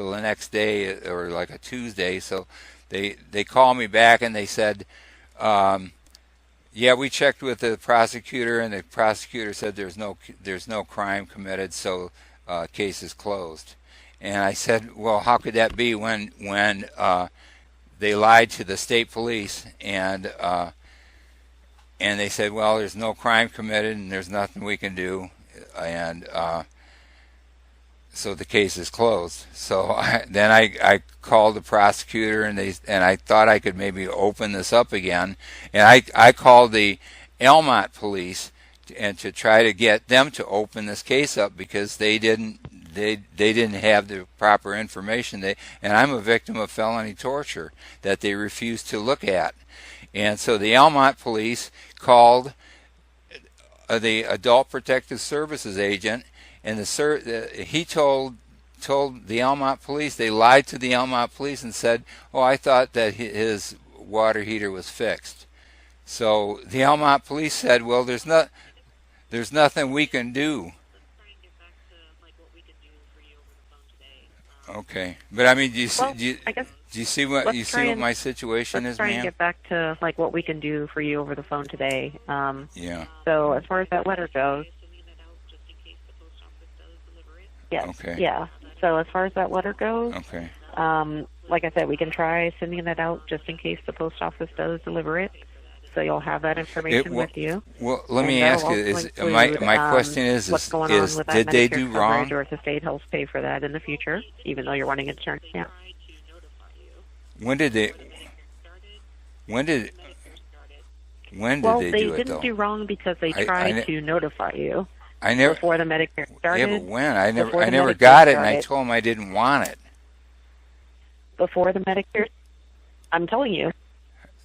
the next day, or like a Tuesday. So they called me back, and they said, yeah, we checked with the prosecutor, and the prosecutor said there's no crime committed, so case is closed. And I said, well, how could that be when they lied to the state police, and they said, well, there's no crime committed and there's nothing we can do, and so the case is closed. So then I called the prosecutor, and I thought I could maybe open this up again, and I called the Almont police and to try to get them to open this case up, because they didn't have the proper information. And I'm a victim of felony torture that they refused to look at. And so the Almont police called the Adult Protective Services agent, and he told the Almont police, they lied to the Almont police and said, oh, I thought that his water heater was fixed. So the Almont police said, well, there's nothing we can do. Okay, but I mean, do you see what my situation is, ma'am? Let's try and get back to like what we can do for you over the phone today. Yeah. So as far as that letter goes, yes. Okay. Yeah. So as far as that letter goes, okay. Like I said, we can try sending that out just in case the post office does deliver it. So you'll have that information with you. Well, let me ask you: my question is what's going on with that did they Medicare do wrong? coverage, or if the state helps pay for that in the future, even though you're wanting insurance now? When did they? When did they do it, though? Well, they didn't do wrong because they tried to notify you. Before the Medicare started. Yeah, but when? I never got it, and I told them I didn't want it. Before the Medicare, I'm telling you.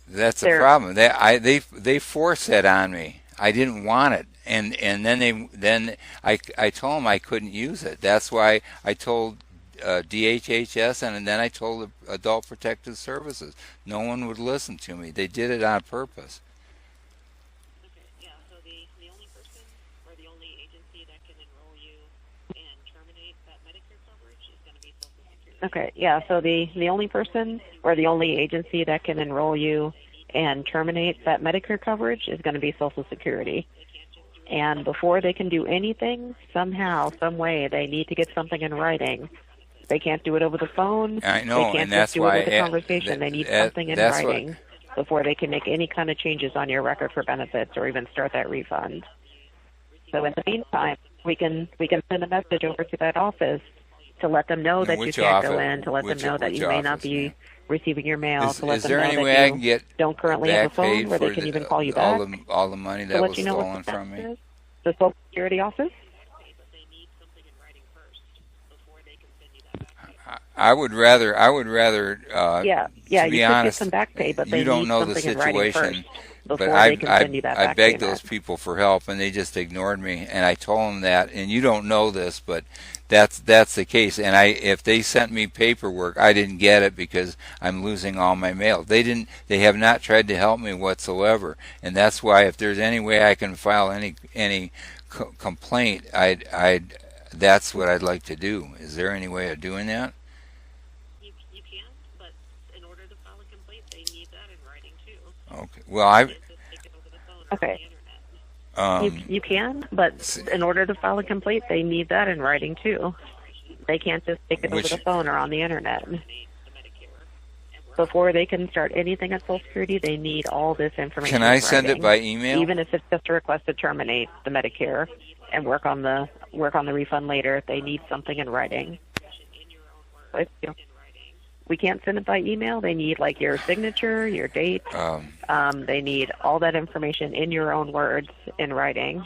That's the problem. They forced that on me. I didn't want it, and then I told them I couldn't use it. That's why I told DHHS, and then I told the Adult Protective Services. No one would listen to me. They did it on purpose. Okay, yeah, so the only person or the only agency that can enroll you and terminate that Medicare coverage is going to be Social Security. And before they can do anything, somehow, some way, they need to get something in writing. They can't do it over the phone. I know, they can't and that's just do why it with a conversation. They need something in writing before they can make any kind of changes on your record for benefits or even start that refund. So in the meantime, we can send a message over to that office to let them know that you can't go in, to let them know that you may not be receiving your mail, to let them know that you don't currently have a phone where they can even call you back. All the money that was stolen from me. The Social Security office? I would rather. Yeah, to be you honest, could get some back pay, but they you don't need know the something in writing situation. first But before they can send you that I back begged payment. those people for help, and they just ignored me. And I told them that, and you don't know this, but that's the case. And if they sent me paperwork, I didn't get it because I'm losing all my mail. They have not tried to help me whatsoever, and that's why if there's any way I can file any complaint, that's what I'd like to do. Is there any way of doing that? Okay. Well, Okay. You can, but in order to file a complaint, they need that in writing too. They can't just take it over the phone or on the internet. Before they can start anything at Social Security, they need all this information. Can I send it by email? Even if it's just a request to terminate the Medicare and work on the refund later, they need something in writing. We can't send it by email. They need like your signature, your date. They need all that information in your own words in writing.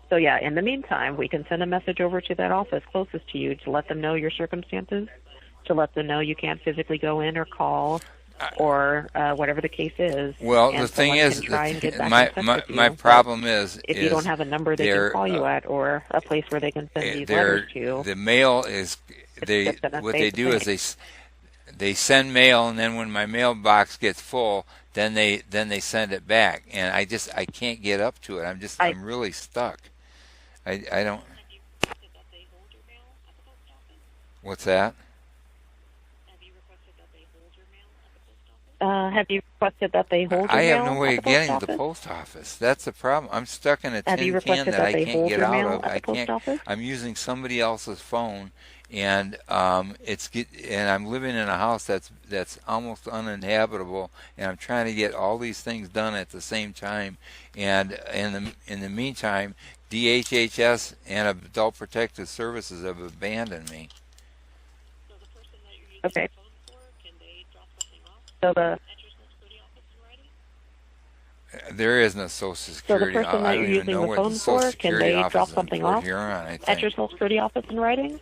So yeah, in the meantime, we can send a message over to that office closest to you to let them know your circumstances, to let them know you can't physically go in or call, or whatever the case is. Well, and the thing is, my problem is if you don't have a number they can call you at or a place where they can send these letters to. The mail is what they do is they send mail, and then when my mailbox gets full, then they send it back, and I can't get up to it. I'm really stuck. I don't. What's that? Have you requested that they hold your mail? I have no way of getting to the post office. That's the problem. I'm stuck in a tin can that I can't get out of. I'm using somebody else's phone, and I'm living in a house that's almost uninhabitable, and I'm trying to get all these things done at the same time. And in the meantime, DHHS and Adult Protective Services have abandoned me. Okay. So there is no Social Security. So the person that you're using the phone for, can they drop something off at your Social Security office in writing?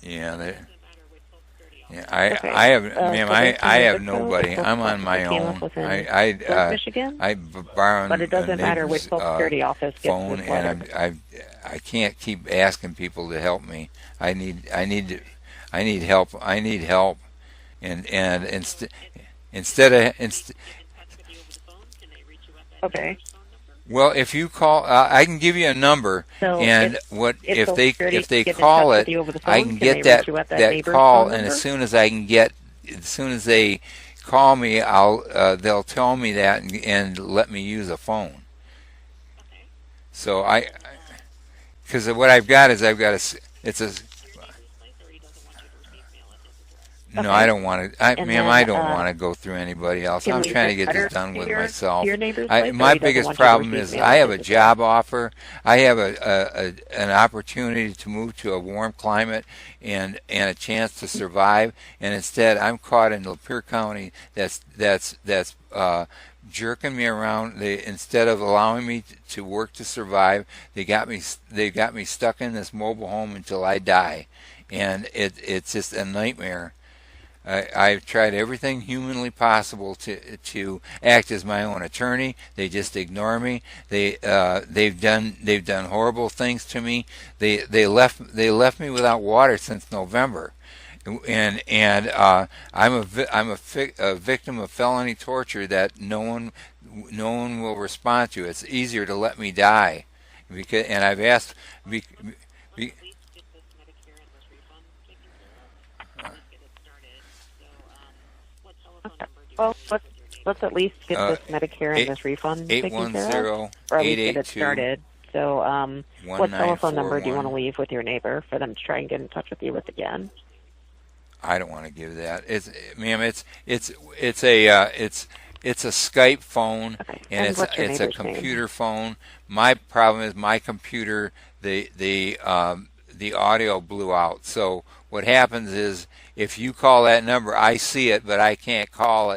Yeah, I have nobody. I'm on my own. I borrowed but it doesn't matter which Social Security office gets phone, and I can't keep asking people to help me. I need help. I need help, and instead of okay. Well, if you call, I can give you a number, so and if they call it, I can get that call, and as soon as they call me, they'll tell me that and let me use a phone. So because what I've got it's a. No, I don't want to. I don't want to go through anybody else. I'm trying to get this done with myself. My biggest problem is I have a job offer. I have an opportunity to move to a warm climate and a chance to survive. And instead, I'm caught in Lapeer County. That's jerking me around. Instead of allowing me to work to survive, they got me stuck in this mobile home until I die, and it's just a nightmare. I've tried everything humanly possible to act as my own attorney. They just ignore me. They've done horrible things to me. They left me without water since November, and I'm a victim of felony torture that no one will respond to. It's easier to let me die, and I've asked. Well, let's at least get this Medicare and this refund taken care of, or at least get it started. So, what telephone number do you want to leave with your neighbor for them to try and get in touch with you with again? I don't want to give that. It's a Skype phone, okay. And it's a computer phone. My problem is my computer. The audio blew out. So what happens is, if you call that number, I see it, but I can't call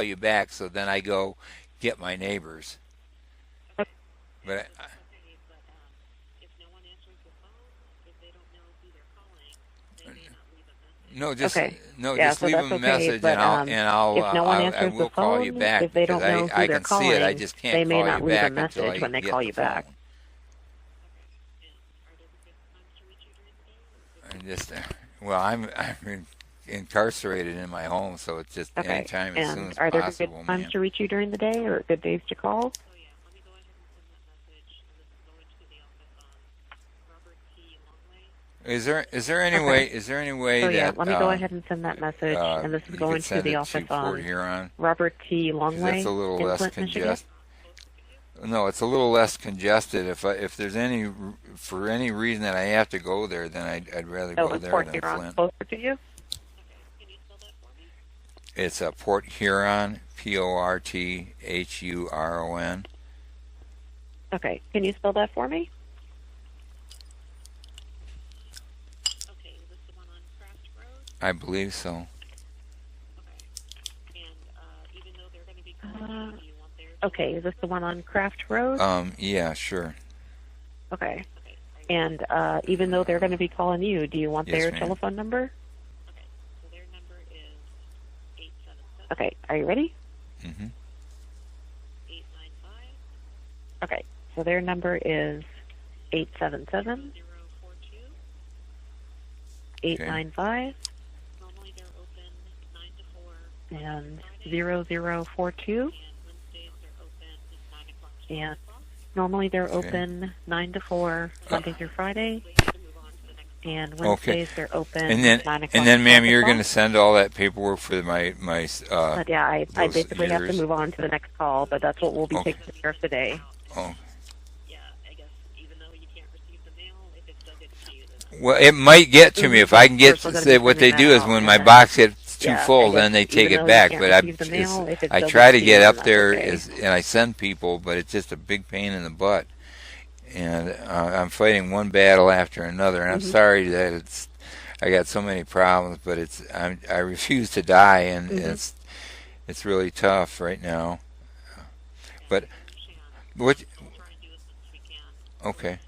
you back. So then I go get my neighbors. But if no one answers the phone, if they don't know who they're calling, they may not leave a message. just leave them a message, but, and I'll if no one answers I will the phone, call you back, if they don't because know who I they're can calling, see it. I just can't they may call not you leave a back until message I when they get call the you phone. back. Well, I'm incarcerated in my home, so it's just anytime as soon as are there possible. good times to reach you during the day, or good days to call? Is there any way? Is there any way so, that? Let me go ahead and send that message, and this is going to the office on Robert T. Longway. It's a little less congested. No, it's a little less congested. If there's for any reason that I have to go there, then I'd rather go there Port than Huron, Flint. closer to you? It's a Port Huron, Porthuron. Okay, can you spell that for me? I believe so. Okay, is this the one on Craft Road? Yeah, sure. Okay. And even though they're going to be calling you, do you want Yes, their ma'am. telephone number? Okay, are you ready? Mm-hmm. Okay, so their number is 877 895 and 0042. And normally they're open 9 to 4 Monday through Friday. And Wednesdays they're open 9 o'clock. And then, ma'am, you're going to send all that paperwork for my But yeah, I basically have to move on to the next call, but that's what we'll be taking care of today. Oh. Well, it might get to me if I can get. What they do is when my box gets too full, then they take it back. But I try to get up there, and I send people, but it's just a big pain in the butt. And I'm fighting one battle after another. And I'm sorry that I got so many problems, but I refuse to die, and it's really tough right now. But what? Okay.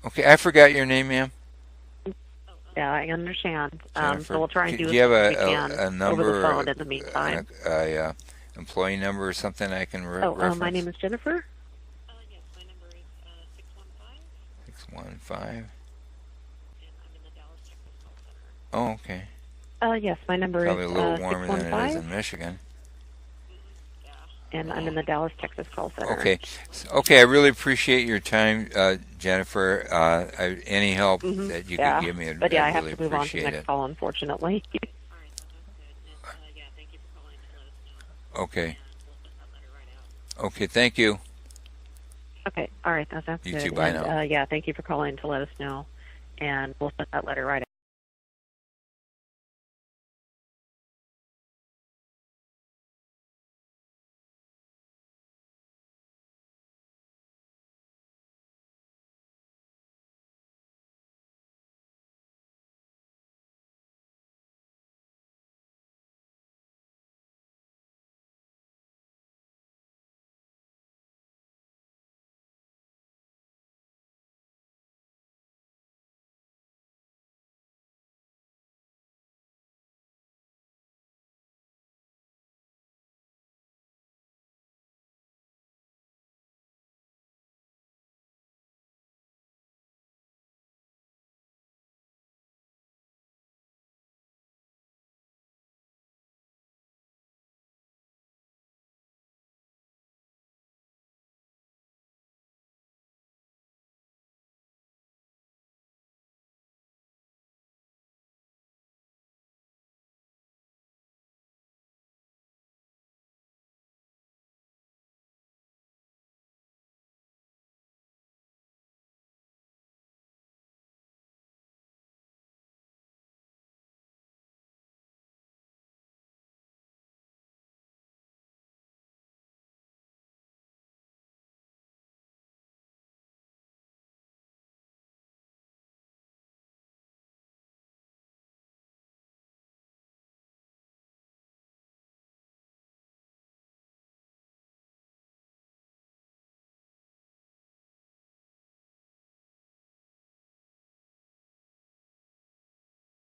Okay, I forgot your name, ma'am. Yeah, I understand. Jennifer. So we'll try and do Do you have as we can a number, over the phone in the meantime. a employee number or something I can reference? My name is Jennifer. Yes, my number is 615. 615. And I'm in the Dallas, Texas call center. Oh, okay. Yes, my number Probably is a little warmer than it is 615. in Michigan. And I'm in the Dallas, Texas call center. Okay. Okay, I really appreciate your time, Jennifer. Any help that you can give me, but I I have really to move on to the appreciate next it. call, unfortunately. All right, that sounds good. And, thank you for calling to let us know. Okay. And we'll send that letter right out. Okay, thank you. Okay, all right, that sounds You good. too, bye now. Thank you for calling to let us know, and we'll send that letter right out.